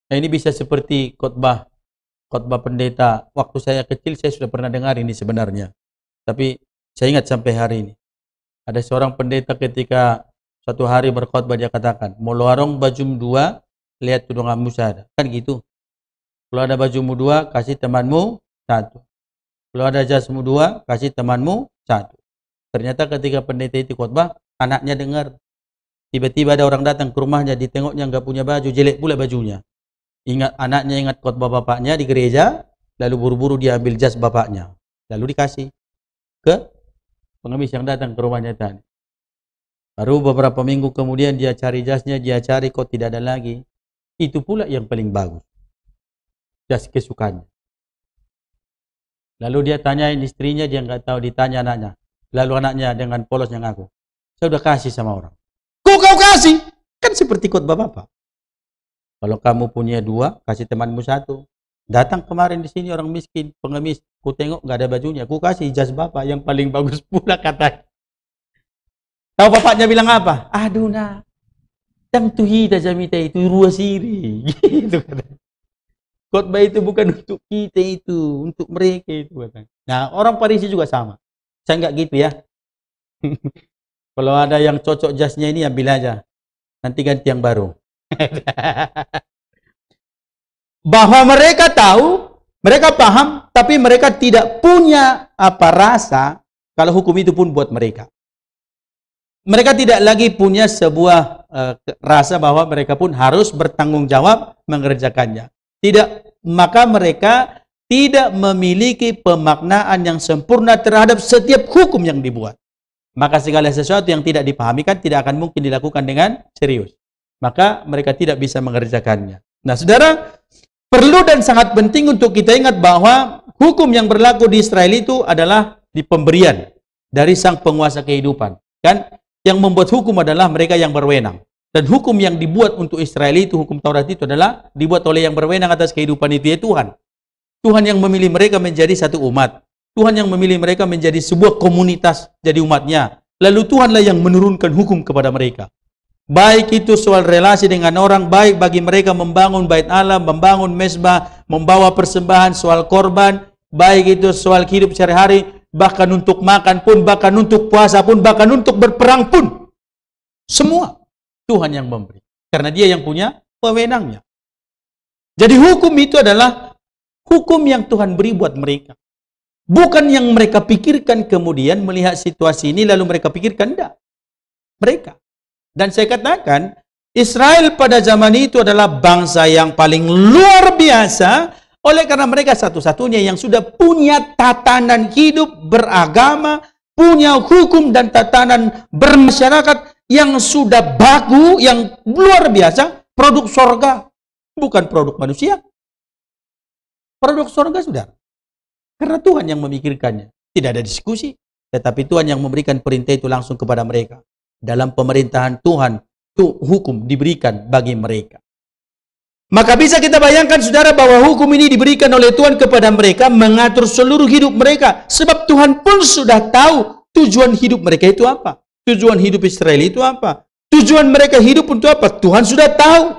Nah, ini bisa seperti khotbah pendeta. Waktu saya kecil, saya sudah pernah dengar ini sebenarnya. Tapi saya ingat sampai hari ini. Ada seorang pendeta ketika suatu hari berkhotbah, dia katakan, mau lorong bajumu dua, lihat tudunganmu ada. Kan gitu. Kalau ada bajumu dua, kasih temanmu satu. Kalau ada jasmu dua, kasih temanmu satu. Ternyata ketika pendeta itu khotbah, anaknya dengar. Tiba-tiba ada orang datang ke rumahnya, ditengoknya nggak punya baju, jelek pula bajunya. Anaknya ingat khotbah bapaknya di gereja, lalu buru-buru dia ambil jas bapaknya. Lalu dikasih ke pengemis yang datang ke rumahnya tadi. Baru beberapa minggu kemudian dia cari jasnya, dia cari kok tidak ada lagi. Itu pula yang paling bagus. Jas kesukaannya. Lalu dia tanyain istrinya, dia nggak tahu, ditanya anaknya. Lalu anaknya dengan polosnya ngaku, saya udah kasih sama orang. Kok kau kasih? Kan seperti khotbah bapak. Kalau kamu punya dua, kasih temanmu satu. Datang kemarin di sini orang miskin, pengemis, ku tengok nggak ada bajunya, ku kasih jas bapak yang paling bagus pula katanya. Tahu bapaknya bilang apa? Aduh nak, yang tuhita jamita itu ruas siri, gitu katanya. Khotbah itu bukan untuk kita itu, untuk mereka itu katanya. Nah orang Parisi juga sama. Saya nggak gitu ya. Kalau ada yang cocok jasnya ini ambil aja, nanti ganti yang baru. Bahwa mereka tahu, mereka paham, tapi mereka tidak punya rasa kalau hukum itu pun buat mereka. Mereka tidak lagi punya sebuah rasa bahwa mereka pun harus bertanggung jawab mengerjakannya. Tidak, maka mereka tidak memiliki pemaknaan yang sempurna terhadap setiap hukum yang dibuat. Maka segala sesuatu yang tidak dipahami kan tidak akan mungkin dilakukan dengan serius. Maka mereka tidak bisa mengerjakannya. Nah, saudara, perlu dan sangat penting untuk kita ingat bahwa hukum yang berlaku di Israel itu adalah di pemberian dari sang penguasa kehidupan. Kan yang membuat hukum adalah mereka yang berwenang. Dan hukum yang dibuat untuk Israel itu, hukum Taurat itu adalah dibuat oleh yang berwenang atas kehidupan itu, ya Tuhan. Tuhan yang memilih mereka menjadi satu umat. Tuhan yang memilih mereka menjadi sebuah komunitas jadi umatnya. Lalu Tuhanlah yang menurunkan hukum kepada mereka. Baik itu soal relasi dengan orang, baik bagi mereka membangun bait Allah, membangun mezbah, membawa persembahan, soal korban, baik itu soal hidup sehari-hari, bahkan untuk makan pun, bahkan untuk puasa pun, bahkan untuk berperang pun. Semua Tuhan yang memberi. Karena dia yang punya wewenangnya. Jadi hukum itu adalah hukum yang Tuhan beri buat mereka. Bukan yang mereka pikirkan kemudian melihat situasi ini lalu mereka pikirkan, enggak. Mereka. Dan saya katakan, Israel pada zaman itu adalah bangsa yang paling luar biasa oleh karena mereka satu-satunya yang sudah punya tatanan hidup beragama, punya hukum dan tatanan bermasyarakat yang sudah baku, yang luar biasa, produk sorga, bukan produk manusia. Produk sorga, saudara. Karena Tuhan yang memikirkannya. Tidak ada diskusi. Tetapi Tuhan yang memberikan perintah itu langsung kepada mereka. Dalam pemerintahan Tuhan, hukum diberikan bagi mereka. Maka bisa kita bayangkan, saudara, bahwa hukum ini diberikan oleh Tuhan kepada mereka, mengatur seluruh hidup mereka. Sebab Tuhan pun sudah tahu tujuan hidup mereka itu apa. Tujuan hidup Israel itu apa. Tujuan mereka hidup untuk apa. Tuhan sudah tahu.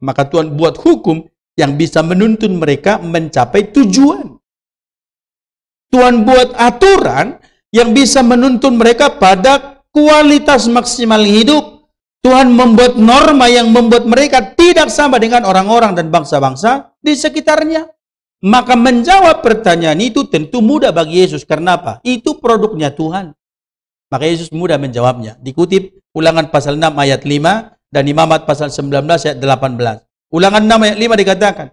Maka Tuhan buat hukum yang bisa menuntun mereka mencapai tujuan. Tuhan buat aturan yang bisa menuntun mereka pada kualitas maksimal hidup. Tuhan membuat norma yang membuat mereka tidak sama dengan orang-orang dan bangsa-bangsa di sekitarnya. Maka menjawab pertanyaan itu tentu mudah bagi Yesus. Karena apa? Itu produknya Tuhan. Maka Yesus mudah menjawabnya. Dikutip Ulangan pasal 6 ayat 5 dan Imamat pasal 19 ayat 18. Ulangan 6 ayat 5 dikatakan,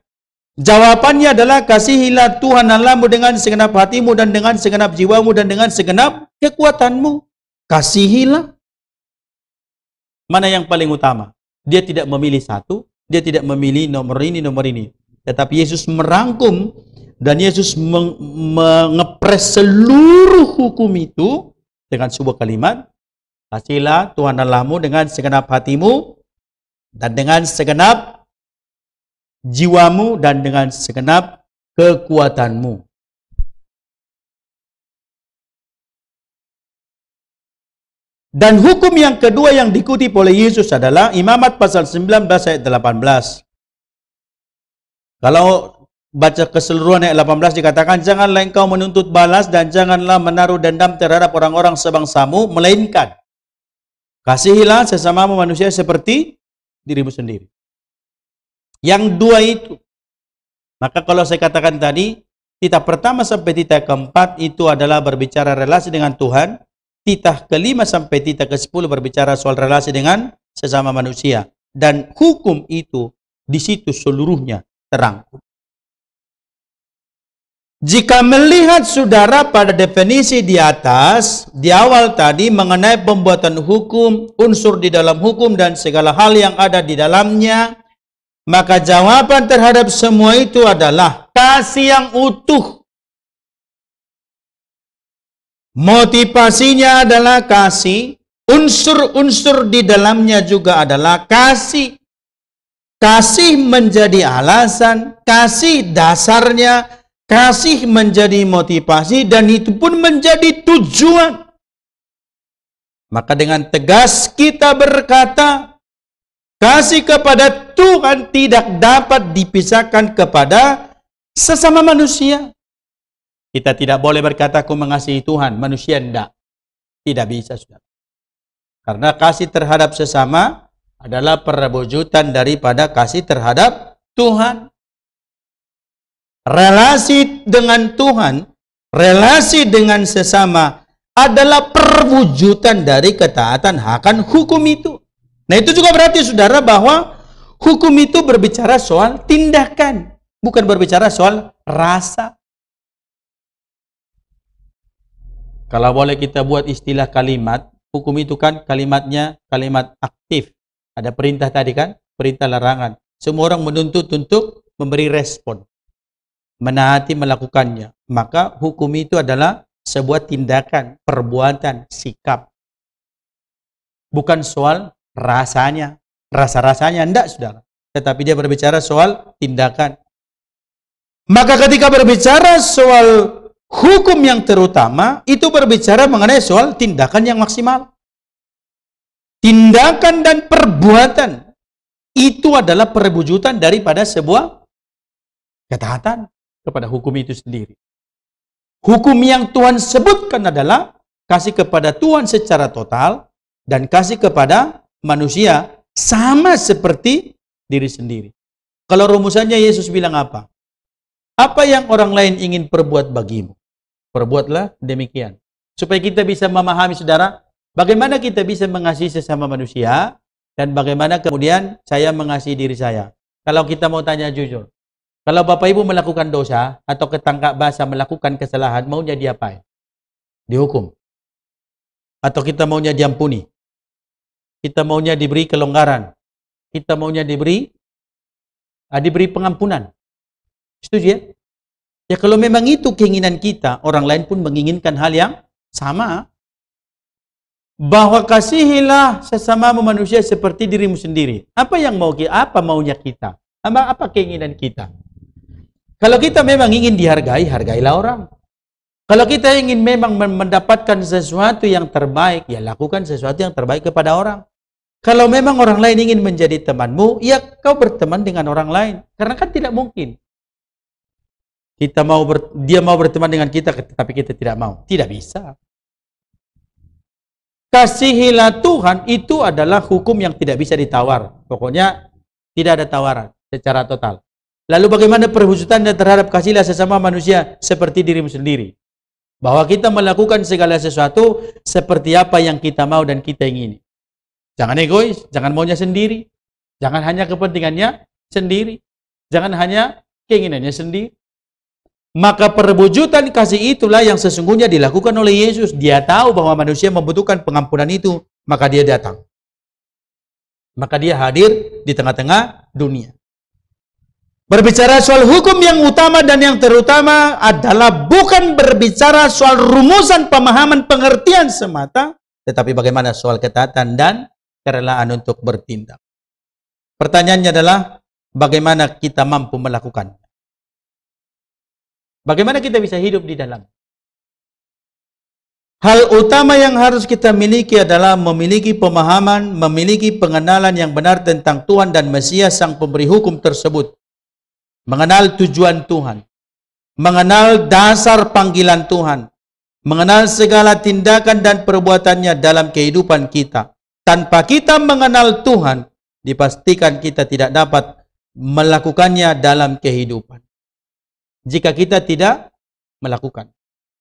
jawabannya adalah kasihilah Tuhan Allahmu dengan segenap hatimu dan dengan segenap jiwamu dan dengan segenap kekuatanmu. Kasihilah. Mana yang paling utama? Dia tidak memilih satu, dia tidak memilih nomor ini, nomor ini. Tetapi Yesus merangkum dan Yesus mengepres seluruh hukum itu dengan sebuah kalimat, kasihilah Tuhan Allahmu dengan segenap hatimu dan dengan segenap jiwamu dan dengan segenap kekuatanmu. Dan hukum yang kedua yang dikutip oleh Yesus adalah Imamat pasal 19 ayat 18. Kalau baca keseluruhan ayat 18 dikatakan, janganlah engkau menuntut balas dan janganlah menaruh dendam terhadap orang-orang sebangsamu, melainkan kasihilah sesamamu manusia seperti dirimu sendiri. Yang dua itu. Maka kalau saya katakan tadi, titah pertama sampai titah keempat itu adalah berbicara relasi dengan Tuhan. Titah kelima sampai titah ke-10 berbicara soal relasi dengan sesama manusia. Dan hukum itu di situ seluruhnya terang. Jika melihat saudara pada definisi di atas, di awal tadi mengenai pembuatan hukum, unsur di dalam hukum dan segala hal yang ada di dalamnya, maka jawaban terhadap semua itu adalah kasih yang utuh. Motivasinya adalah kasih. Unsur-unsur di dalamnya juga adalah kasih. Kasih menjadi alasan, kasih dasarnya, kasih menjadi motivasi, dan itu pun menjadi tujuan. Maka dengan tegas kita berkata, kasih kepada Tuhan tidak dapat dipisahkan kepada sesama manusia. Kita tidak boleh berkata aku mengasihi Tuhan, manusia tidak. Tidak bisa, saudara. Karena kasih terhadap sesama adalah perwujudan daripada kasih terhadap Tuhan. Relasi dengan Tuhan, relasi dengan sesama adalah perwujudan dari ketaatan akan hukum itu. Nah, itu juga berarti saudara bahwa hukum itu berbicara soal tindakan, bukan berbicara soal rasa. Kalau boleh kita buat istilah kalimat, hukum itu kan kalimatnya kalimat aktif. Ada perintah tadi kan, perintah larangan. Semua orang menuntut untuk memberi respon, menaati melakukannya. Maka hukum itu adalah sebuah tindakan, perbuatan, sikap. Bukan soal rasanya, rasa-rasanya enggak, saudara. Tetapi dia berbicara soal tindakan. Maka ketika berbicara soal hukum yang terutama, itu berbicara mengenai soal tindakan yang maksimal. Tindakan dan perbuatan itu adalah perwujudan daripada sebuah ketaatan kepada hukum itu sendiri. Hukum yang Tuhan sebutkan adalah kasih kepada Tuhan secara total dan kasih kepada manusia sama seperti diri sendiri. Kalau rumusannya Yesus bilang apa? Apa yang orang lain ingin perbuat bagimu, perbuatlah demikian. Supaya kita bisa memahami, saudara, bagaimana kita bisa mengasihi sesama manusia dan bagaimana kemudian saya mengasihi diri saya. Kalau kita mau tanya jujur, kalau Bapak Ibu melakukan dosa atau ketangkap basah melakukan kesalahan, maunya diapain? Dihukum. Atau kita maunya diampuni? Kita maunya diberi kelonggaran? Kita maunya diberi pengampunan? Setuju ya? Ya kalau memang itu keinginan kita, orang lain pun menginginkan hal yang sama. Bahwa kasihilah sesamamu manusia seperti dirimu sendiri. Apa yang apa maunya kita? Apa keinginan kita? Kalau kita memang ingin dihargai, hargailah orang. Kalau kita ingin memang mendapatkan sesuatu yang terbaik, ya lakukan sesuatu yang terbaik kepada orang. Kalau memang orang lain ingin menjadi temanmu, ya kau berteman dengan orang lain. Karena kan tidak mungkin dia mau berteman dengan kita, tapi kita tidak mau. Tidak bisa. Kasihilah Tuhan itu adalah hukum yang tidak bisa ditawar. Pokoknya tidak ada tawaran secara total. Lalu bagaimana perwujudannya terhadap kasihilah sesama manusia seperti dirimu sendiri? Bahwa kita melakukan segala sesuatu seperti apa yang kita mau dan kita ingini. Jangan egois, jangan maunya sendiri. Jangan hanya kepentingannya sendiri. Jangan hanya keinginannya sendiri. Maka perwujudan kasih itulah yang sesungguhnya dilakukan oleh Yesus. Dia tahu bahwa manusia membutuhkan pengampunan itu, maka dia datang. Maka dia hadir di tengah-tengah dunia. Berbicara soal hukum yang utama dan yang terutama adalah bukan berbicara soal rumusan pemahaman pengertian semata, tetapi bagaimana soal ketaatan dan kerelaan untuk bertindak. Pertanyaannya adalah bagaimana kita mampu melakukannya. Bagaimana kita bisa hidup di dalam? Hal utama yang harus kita miliki adalah memiliki pemahaman, memiliki pengenalan yang benar tentang Tuhan dan Mesias sang pemberi hukum tersebut. Mengenal tujuan Tuhan, mengenal dasar panggilan Tuhan, mengenal segala tindakan dan perbuatannya dalam kehidupan kita. Tanpa kita mengenal Tuhan, dipastikan kita tidak dapat melakukannya dalam kehidupan. Jika kita tidak melakukan,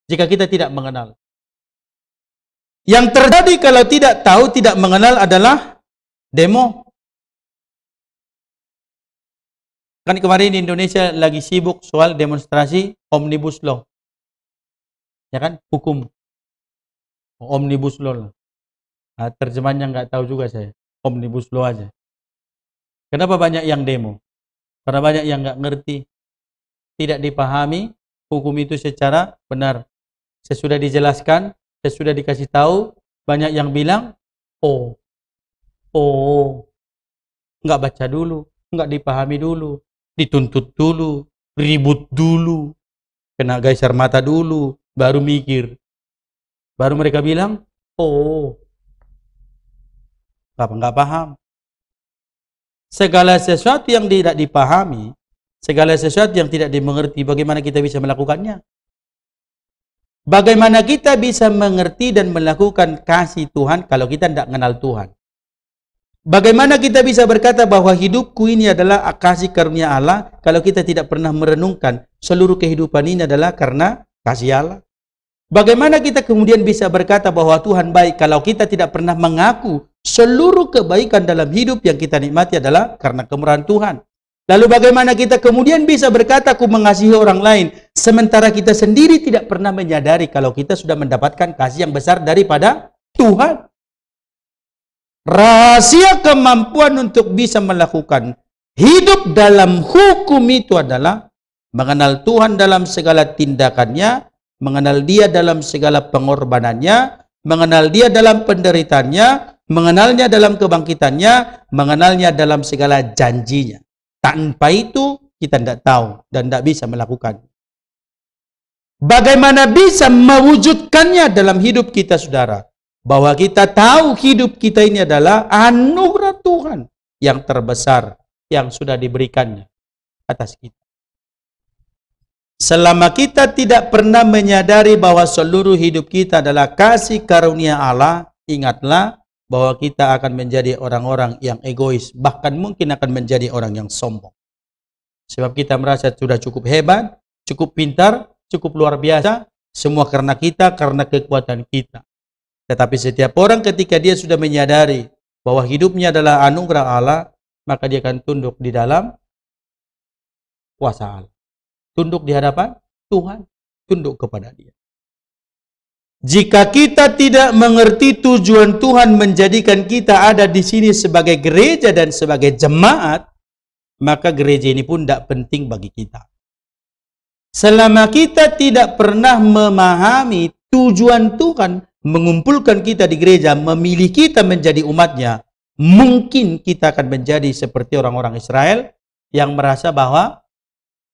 jika kita tidak mengenal. Yang terjadi kalau tidak tahu, tidak mengenal adalah demo. Kan kemarin di Indonesia lagi sibuk soal demonstrasi Omnibus Law. Ya kan? Hukum. Omnibus Law. Nah, terjemahannya nggak tahu juga saya. Omnibus Law aja. Kenapa banyak yang demo? Karena banyak yang nggak ngerti. Tidak dipahami hukum itu secara benar. Sesudah dijelaskan, sesudah dikasih tahu, banyak yang bilang, oh, nggak baca dulu, nggak dipahami dulu, dituntut dulu, ribut dulu, kena gas air mata dulu, baru mikir. Baru mereka bilang, oh, nggak paham. Segala sesuatu yang tidak dipahami, segala sesuatu yang tidak dimengerti, bagaimana kita bisa melakukannya? Bagaimana kita bisa mengerti dan melakukan kasih Tuhan kalau kita tidak mengenal Tuhan? Bagaimana kita bisa berkata bahwa hidupku ini adalah kasih karunia Allah kalau kita tidak pernah merenungkan seluruh kehidupan ini adalah karena kasih Allah? Bagaimana kita kemudian bisa berkata bahwa Tuhan baik kalau kita tidak pernah mengaku seluruh kebaikan dalam hidup yang kita nikmati adalah karena kemurahan Tuhan? Lalu bagaimana kita kemudian bisa berkata aku mengasihi orang lain sementara kita sendiri tidak pernah menyadari kalau kita sudah mendapatkan kasih yang besar daripada Tuhan? Rahasia kemampuan untuk bisa melakukan hidup dalam hukum itu adalah mengenal Tuhan dalam segala tindakannya, mengenal Dia dalam segala pengorbanannya, mengenal Dia dalam penderitaannya, mengenalnya dalam kebangkitannya, mengenalnya dalam segala janjinya. Tanpa itu kita tidak tahu dan tidak bisa melakukan. Bagaimana bisa mewujudkannya dalam hidup kita, saudara? Bahwa kita tahu hidup kita ini adalah anugerah Tuhan yang terbesar yang sudah diberikannya atas kita. Selama kita tidak pernah menyadari bahwa seluruh hidup kita adalah kasih karunia Allah, ingatlah bahwa kita akan menjadi orang-orang yang egois, bahkan mungkin akan menjadi orang yang sombong. Sebab kita merasa sudah cukup hebat, cukup pintar, cukup luar biasa, semua karena kita, karena kekuatan kita. Tetapi setiap orang ketika dia sudah menyadari bahwa hidupnya adalah anugerah Allah, maka dia akan tunduk di dalam kuasa Allah. Tunduk di hadapan Tuhan, tunduk kepada Dia. Jika kita tidak mengerti tujuan Tuhan menjadikan kita ada di sini sebagai gereja dan sebagai jemaat, maka gereja ini pun tidak penting bagi kita. Selama kita tidak pernah memahami tujuan Tuhan mengumpulkan kita di gereja, memilih kita menjadi umatnya, mungkin kita akan menjadi seperti orang-orang Israel yang merasa bahwa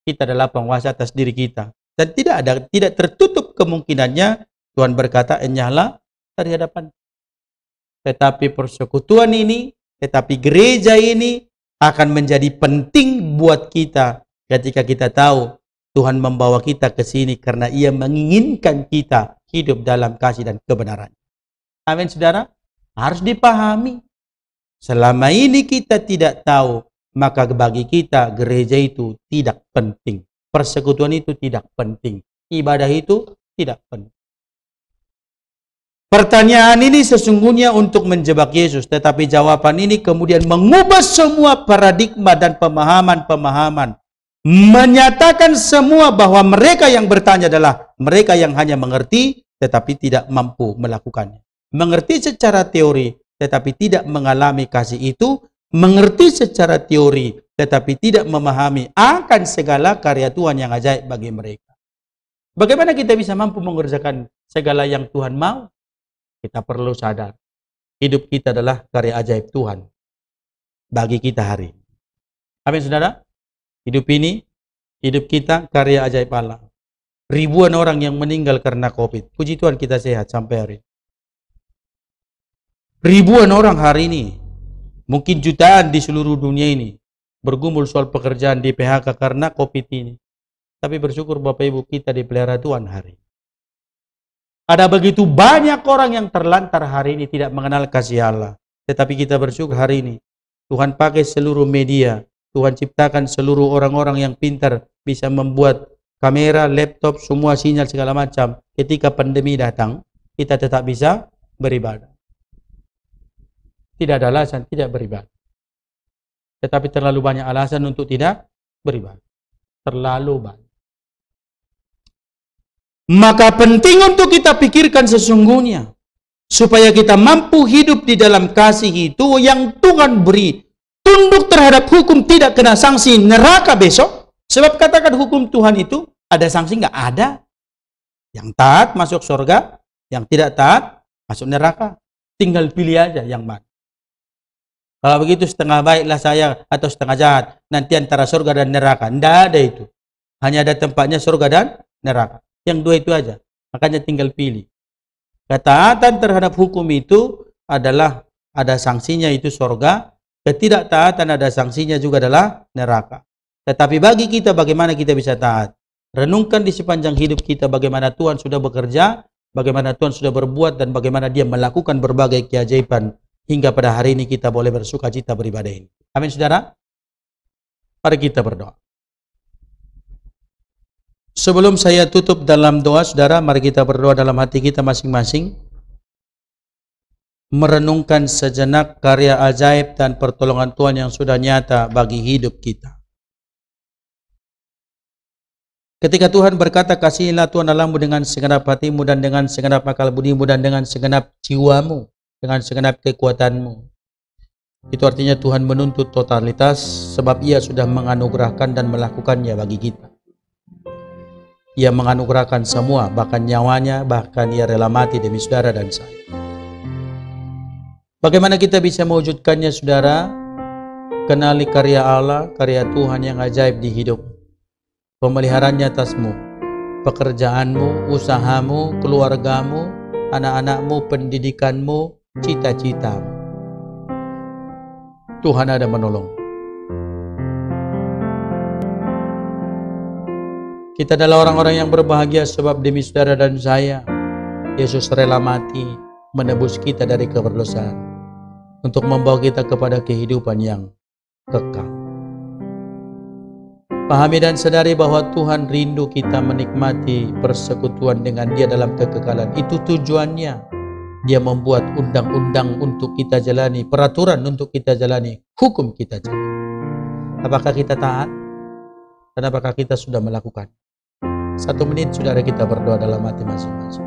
kita adalah penguasa atas diri kita. Dan tidak tertutup kemungkinannya Tuhan berkata, enyahlah dari hadapan. Tetapi persekutuan ini, tetapi gereja ini akan menjadi penting buat kita ketika kita tahu Tuhan membawa kita ke sini karena Ia menginginkan kita hidup dalam kasih dan kebenaran. Amin, saudara. Harus dipahami. Selama ini kita tidak tahu, maka bagi kita gereja itu tidak penting. Persekutuan itu tidak penting. Ibadah itu tidak penting. Pertanyaan ini sesungguhnya untuk menjebak Yesus, tetapi jawaban ini kemudian mengubah semua paradigma dan pemahaman-pemahaman. Menyatakan semua bahwa mereka yang bertanya adalah mereka yang hanya mengerti, tetapi tidak mampu melakukannya. Mengerti secara teori, tetapi tidak mengalami kasih itu. Mengerti secara teori, tetapi tidak memahami akan segala karya Tuhan yang ajaib bagi mereka. Bagaimana kita bisa mampu mengerjakan segala yang Tuhan mau? Kita perlu sadar, hidup kita adalah karya ajaib Tuhan bagi kita hari ini. Amin, saudara. Hidup ini, hidup kita karya ajaib Allah. Ribuan orang yang meninggal karena COVID. Puji Tuhan kita sehat sampai hari ini. Ribuan orang hari ini, mungkin jutaan di seluruh dunia ini, bergumul soal pekerjaan di PHK karena COVID ini. Tapi bersyukur Bapak Ibu kita dipelihara Tuhan hari ini. Ada begitu banyak orang yang terlantar hari ini tidak mengenal kasih Allah. Tetapi kita bersyukur hari ini, Tuhan pakai seluruh media, Tuhan ciptakan seluruh orang-orang yang pintar, bisa membuat kamera, laptop, semua sinyal segala macam. Ketika pandemi datang, kita tetap bisa beribadah. Tidak ada alasan tidak beribadah. Tetapi terlalu banyak alasan untuk tidak beribadah. Terlalu banyak. Maka penting untuk kita pikirkan sesungguhnya. Supaya kita mampu hidup di dalam kasih itu yang Tuhan beri. Tunduk terhadap hukum, tidak kena sanksi neraka besok. Sebab katakan hukum Tuhan itu ada sanksi, nggak ada. Yang taat masuk surga, yang tidak taat masuk neraka. Tinggal pilih aja yang mana. Kalau begitu setengah baiklah saya atau setengah jahat. Nanti antara surga dan neraka. Tidak ada itu. Hanya ada tempatnya surga dan neraka. Yang dua itu aja. Makanya tinggal pilih. Ketaatan terhadap hukum itu adalah ada sanksinya itu surga. Ketidaktaatan ada sanksinya juga adalah neraka. Tetapi bagi kita bagaimana kita bisa taat? Renungkan di sepanjang hidup kita bagaimana Tuhan sudah bekerja, bagaimana Tuhan sudah berbuat, dan bagaimana Dia melakukan berbagai keajaiban hingga pada hari ini kita boleh bersuka cita beribadah ini. Amin, saudara. Mari kita berdoa. Sebelum saya tutup dalam doa, saudara, mari kita berdoa dalam hati kita masing-masing. Merenungkan sejenak karya ajaib dan pertolongan Tuhan yang sudah nyata bagi hidup kita. Ketika Tuhan berkata, kasihilah Tuhan Allahmu dengan segenap hatimu dan dengan segenap akal budimu dan dengan segenap jiwamu, dengan segenap kekuatanmu. Itu artinya Tuhan menuntut totalitas sebab Ia sudah menganugerahkan dan melakukannya bagi kita. Ia menganugerahkan semua, bahkan nyawanya, bahkan Ia rela mati demi saudara dan saya. Bagaimana kita bisa mewujudkannya, saudara? Kenali karya Allah, karya Tuhan yang ajaib di hidup. Pemeliharaannya atasmu, pekerjaanmu, usahamu, keluargamu, anak-anakmu, pendidikanmu, cita-citamu. Tuhan ada menolong. Kita adalah orang-orang yang berbahagia sebab demi saudara dan saya, Yesus rela mati menebus kita dari keberdosaan untuk membawa kita kepada kehidupan yang kekal. Pahami dan sadari bahwa Tuhan rindu kita menikmati persekutuan dengan Dia dalam kekekalan. Itu tujuannya. Dia membuat undang-undang untuk kita jalani, peraturan untuk kita jalani, hukum kita jalani. Apakah kita taat? Dan apakah kita sudah melakukan? 1 menit saudara kita berdoa dalam hati masing-masing.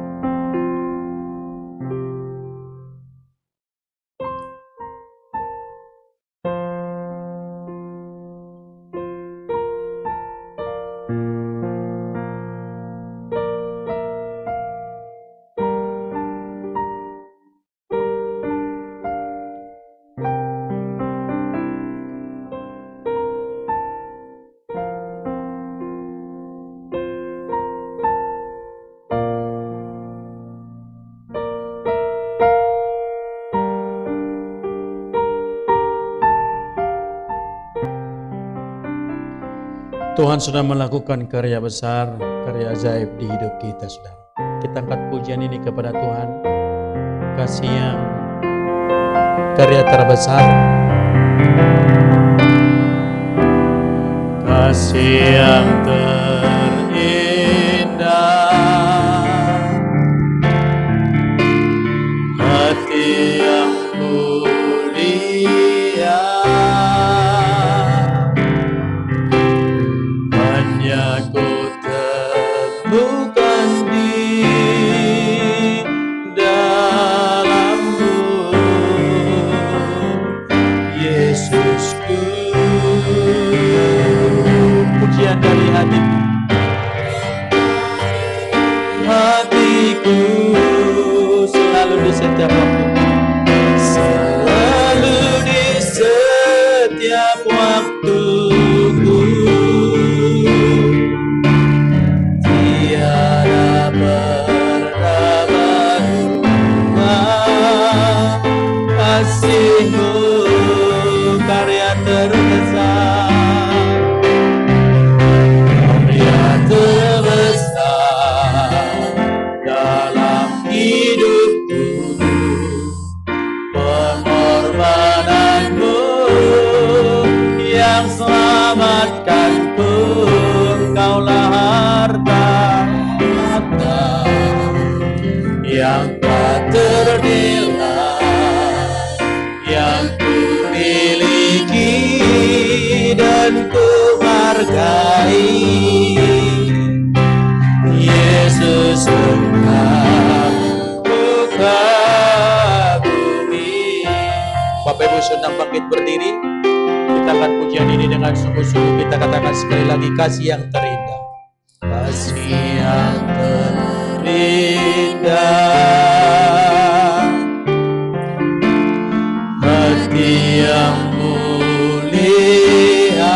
Tuhan sudah melakukan karya besar, karya ajaib di hidup kita, saudara. Kita angkat pujian ini kepada Tuhan. kasih yang karya terbesar, kasih yang terindah, hati yang mulia, hanya ku temukan di dalammu, Yesusku. Pujian dari hatiku, hatiku selalu di setiap waktu, selalu di setiap waktuku, tiada pernah berubah kasih-Mu, karya terbesar, karya terbesar dalam hidupku, pengorbananmu yang selamatkanku, Engkaulah harta yang tak ternilai, yang ku miliki dan ku hargai. Yesus, Engkau ku kagumi. Bapak Ibu sedang bangkit berdiri, kita akan pujian ini dengan sungguh-sungguh. Kita katakan sekali lagi, kasih yang terindah, kasih yang terindah, hati yang mulia,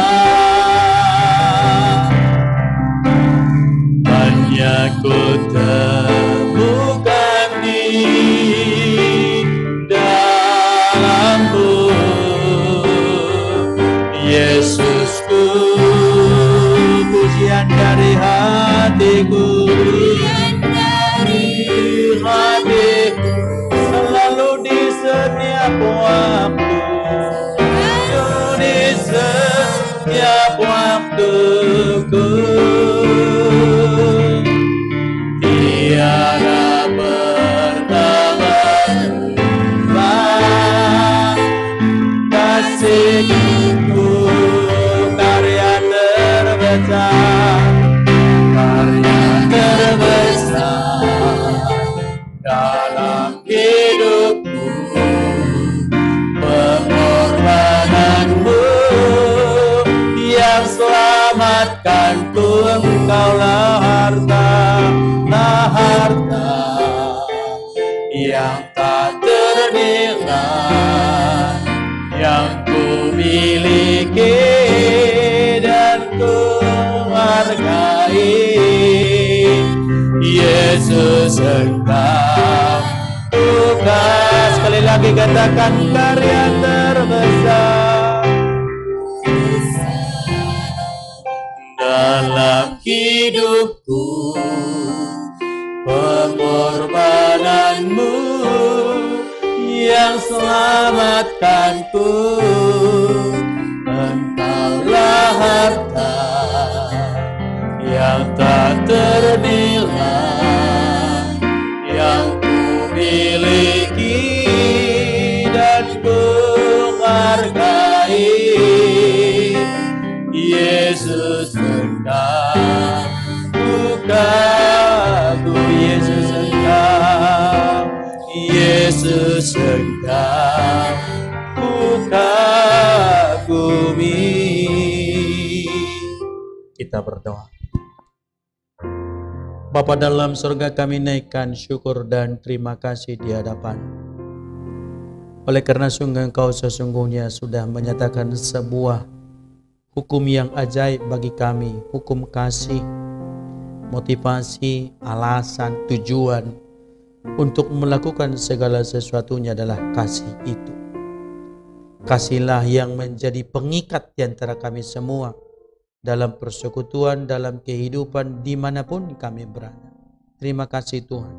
hanya ku temukan di dalammu, Yesusku. Pujian dari hatiku, hatiku, selalu di setiap waktu, di setiap waktuku, tiada pernah berubah kasih-Mu, karya terbesar, karya terbesar dalam hidupku, pengorbananmu yang selamatkanku, Engkaulah harta yang tak ternilai, yang ku miliki dan ku hargai. Yesus, Engkau bukan, sekali lagi katakan, karya terbesar dalam hidupku, pengorbananmu yang selamatkanku, Engkaulah harta yang tak ternilai, yang ku miliki dan ku hargai. Yesus, Engkau bukanku, Yesus, Engkau, Yesus, Engkau ku kagumi. Kita berdoa. Bapa dalam surga, kami naikkan syukur dan terima kasih di hadapan. Oleh karena sungguh Engkau sesungguhnya sudah menyatakan sebuah hukum yang ajaib bagi kami, hukum kasih, motivasi, alasan, tujuan untuk melakukan segala sesuatunya adalah kasih itu. Kasihlah yang menjadi pengikat di antara kami semua dalam persekutuan, dalam kehidupan dimanapun kami berada. Terima kasih Tuhan.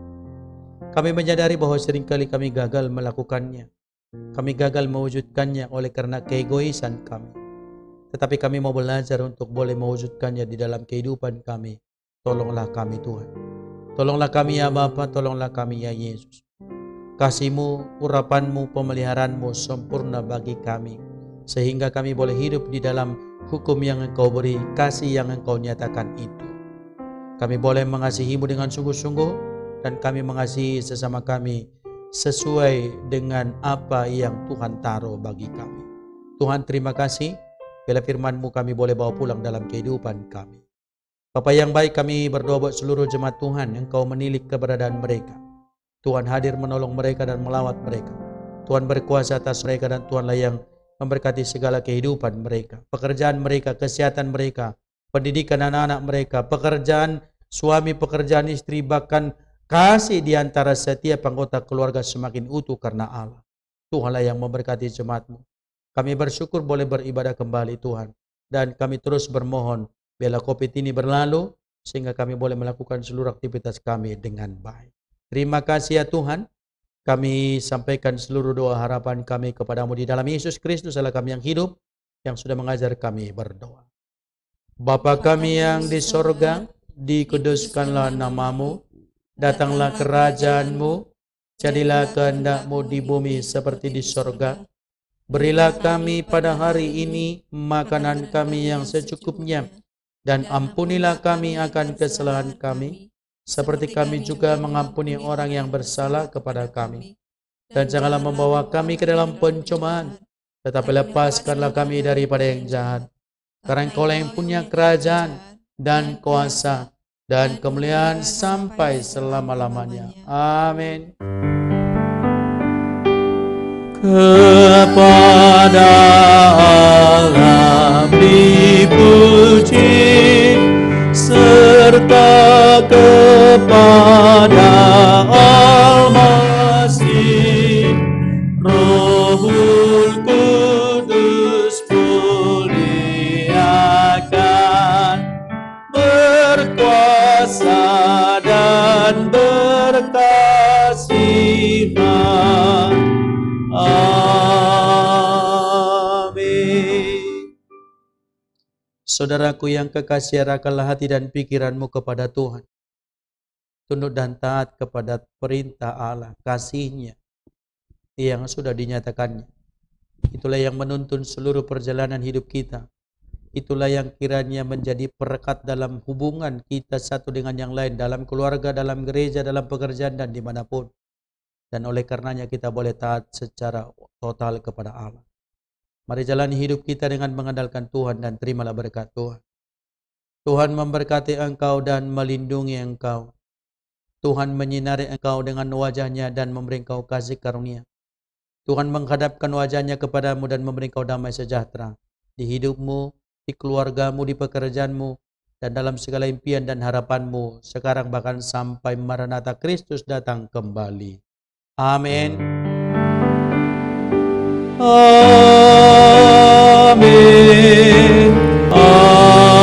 Kami menyadari bahwa seringkali kami gagal melakukannya. Kami gagal mewujudkannya oleh karena keegoisan kami. Tetapi kami mau belajar untuk boleh mewujudkannya di dalam kehidupan kami. Tolonglah kami Tuhan. Tolonglah kami ya Bapa, tolonglah kami ya Yesus. Kasih-Mu, urapan-Mu, pemeliharaanmu sempurna bagi kami. Sehingga kami boleh hidup di dalam hukum yang Engkau beri, kasih yang Engkau nyatakan itu. Kami boleh mengasihi-Mu dengan sungguh-sungguh, dan kami mengasihi sesama kami sesuai dengan apa yang Tuhan taruh bagi kami. Tuhan terima kasih, bila firman-Mu kami boleh bawa pulang dalam kehidupan kami. Bapa yang baik, kami berdoa buat seluruh jemaat Tuhan, Engkau menilik keberadaan mereka. Tuhan hadir menolong mereka dan melawat mereka. Tuhan berkuasa atas mereka dan Tuhanlah yang memberkati segala kehidupan mereka, pekerjaan mereka, kesehatan mereka, pendidikan anak-anak mereka, pekerjaan suami, pekerjaan istri, bahkan kasih di antara setiap anggota keluarga semakin utuh karena Allah. Tuhanlah yang memberkati jemaat-Mu. Kami bersyukur boleh beribadah kembali Tuhan. Dan kami terus bermohon bila COVID ini berlalu, sehingga kami boleh melakukan seluruh aktivitas kami dengan baik. Terima kasih ya Tuhan. Kami sampaikan seluruh doa harapan kami kepadamu di dalam Yesus Kristus Allah kami yang hidup, yang sudah mengajar kami berdoa. Bapa kami yang di sorga, dikuduskanlah namamu, datanglah kerajaanmu, jadilah kehendak-Mu di bumi seperti di sorga. Berilah kami pada hari ini makanan kami yang secukupnya, dan ampunilah kami akan kesalahan kami, seperti kami juga mengampuni orang yang bersalah kepada kami. Dan janganlah membawa kami ke dalam pencobaan, tetapi lepaskanlah kami daripada yang jahat. Karena Engkaulah yang punya kerajaan dan kuasa dan kemuliaan sampai selama-lamanya. Amin. Kepada Allah dipuji, serta kepada Al-Masih, Rohul Kudus muliakan, berkuasa dan berkasihan. Amin. Saudaraku yang kekasih, arahkanlah hati dan pikiranmu kepada Tuhan. Tunduk dan taat kepada perintah Allah, kasih-Nya yang sudah dinyatakannya. Itulah yang menuntun seluruh perjalanan hidup kita. Itulah yang kiranya menjadi perekat dalam hubungan kita satu dengan yang lain, dalam keluarga, dalam gereja, dalam pekerjaan, dan dimanapun. Dan oleh karenanya kita boleh taat secara total kepada Allah. Mari jalani hidup kita dengan mengandalkan Tuhan dan terimalah berkat Tuhan. Tuhan memberkati engkau dan melindungi engkau. Tuhan menyinari engkau dengan wajah-Nya dan memberi engkau kasih karunia. Tuhan menghadapkan wajah-Nya kepadamu dan memberi engkau damai sejahtera di hidupmu, di keluargamu, di pekerjaanmu, dan dalam segala impian dan harapanmu, sekarang bahkan sampai Maranatha Kristus datang kembali. Amin. Amin. Amin.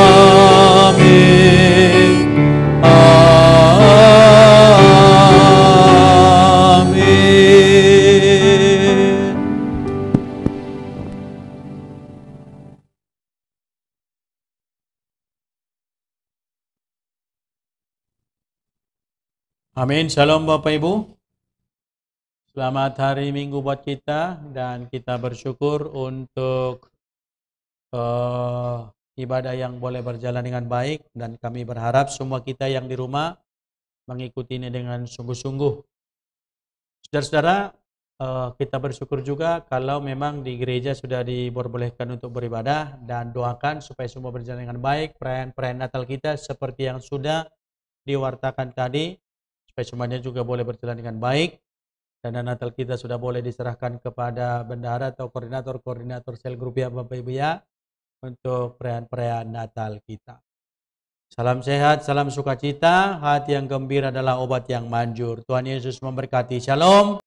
Amin. Amin. Shalom Bapak Ibu. Selamat hari Minggu buat kita, dan kita bersyukur untuk ibadah yang boleh berjalan dengan baik, dan kami berharap semua kita yang di rumah mengikuti ini dengan sungguh-sungguh. Saudara-saudara, kita bersyukur juga kalau memang di gereja sudah diperbolehkan untuk beribadah, dan doakan supaya semua berjalan dengan baik. Perayaan Natal kita seperti yang sudah diwartakan tadi, supaya semuanya juga boleh berjalan dengan baik. Dan Natal kita sudah boleh diserahkan kepada bendahara atau koordinator sel grup ya Bapak Ibu ya, untuk perayaan Natal kita. Salam sehat, salam sukacita, hati yang gembira adalah obat yang manjur. Tuhan Yesus memberkati. Shalom.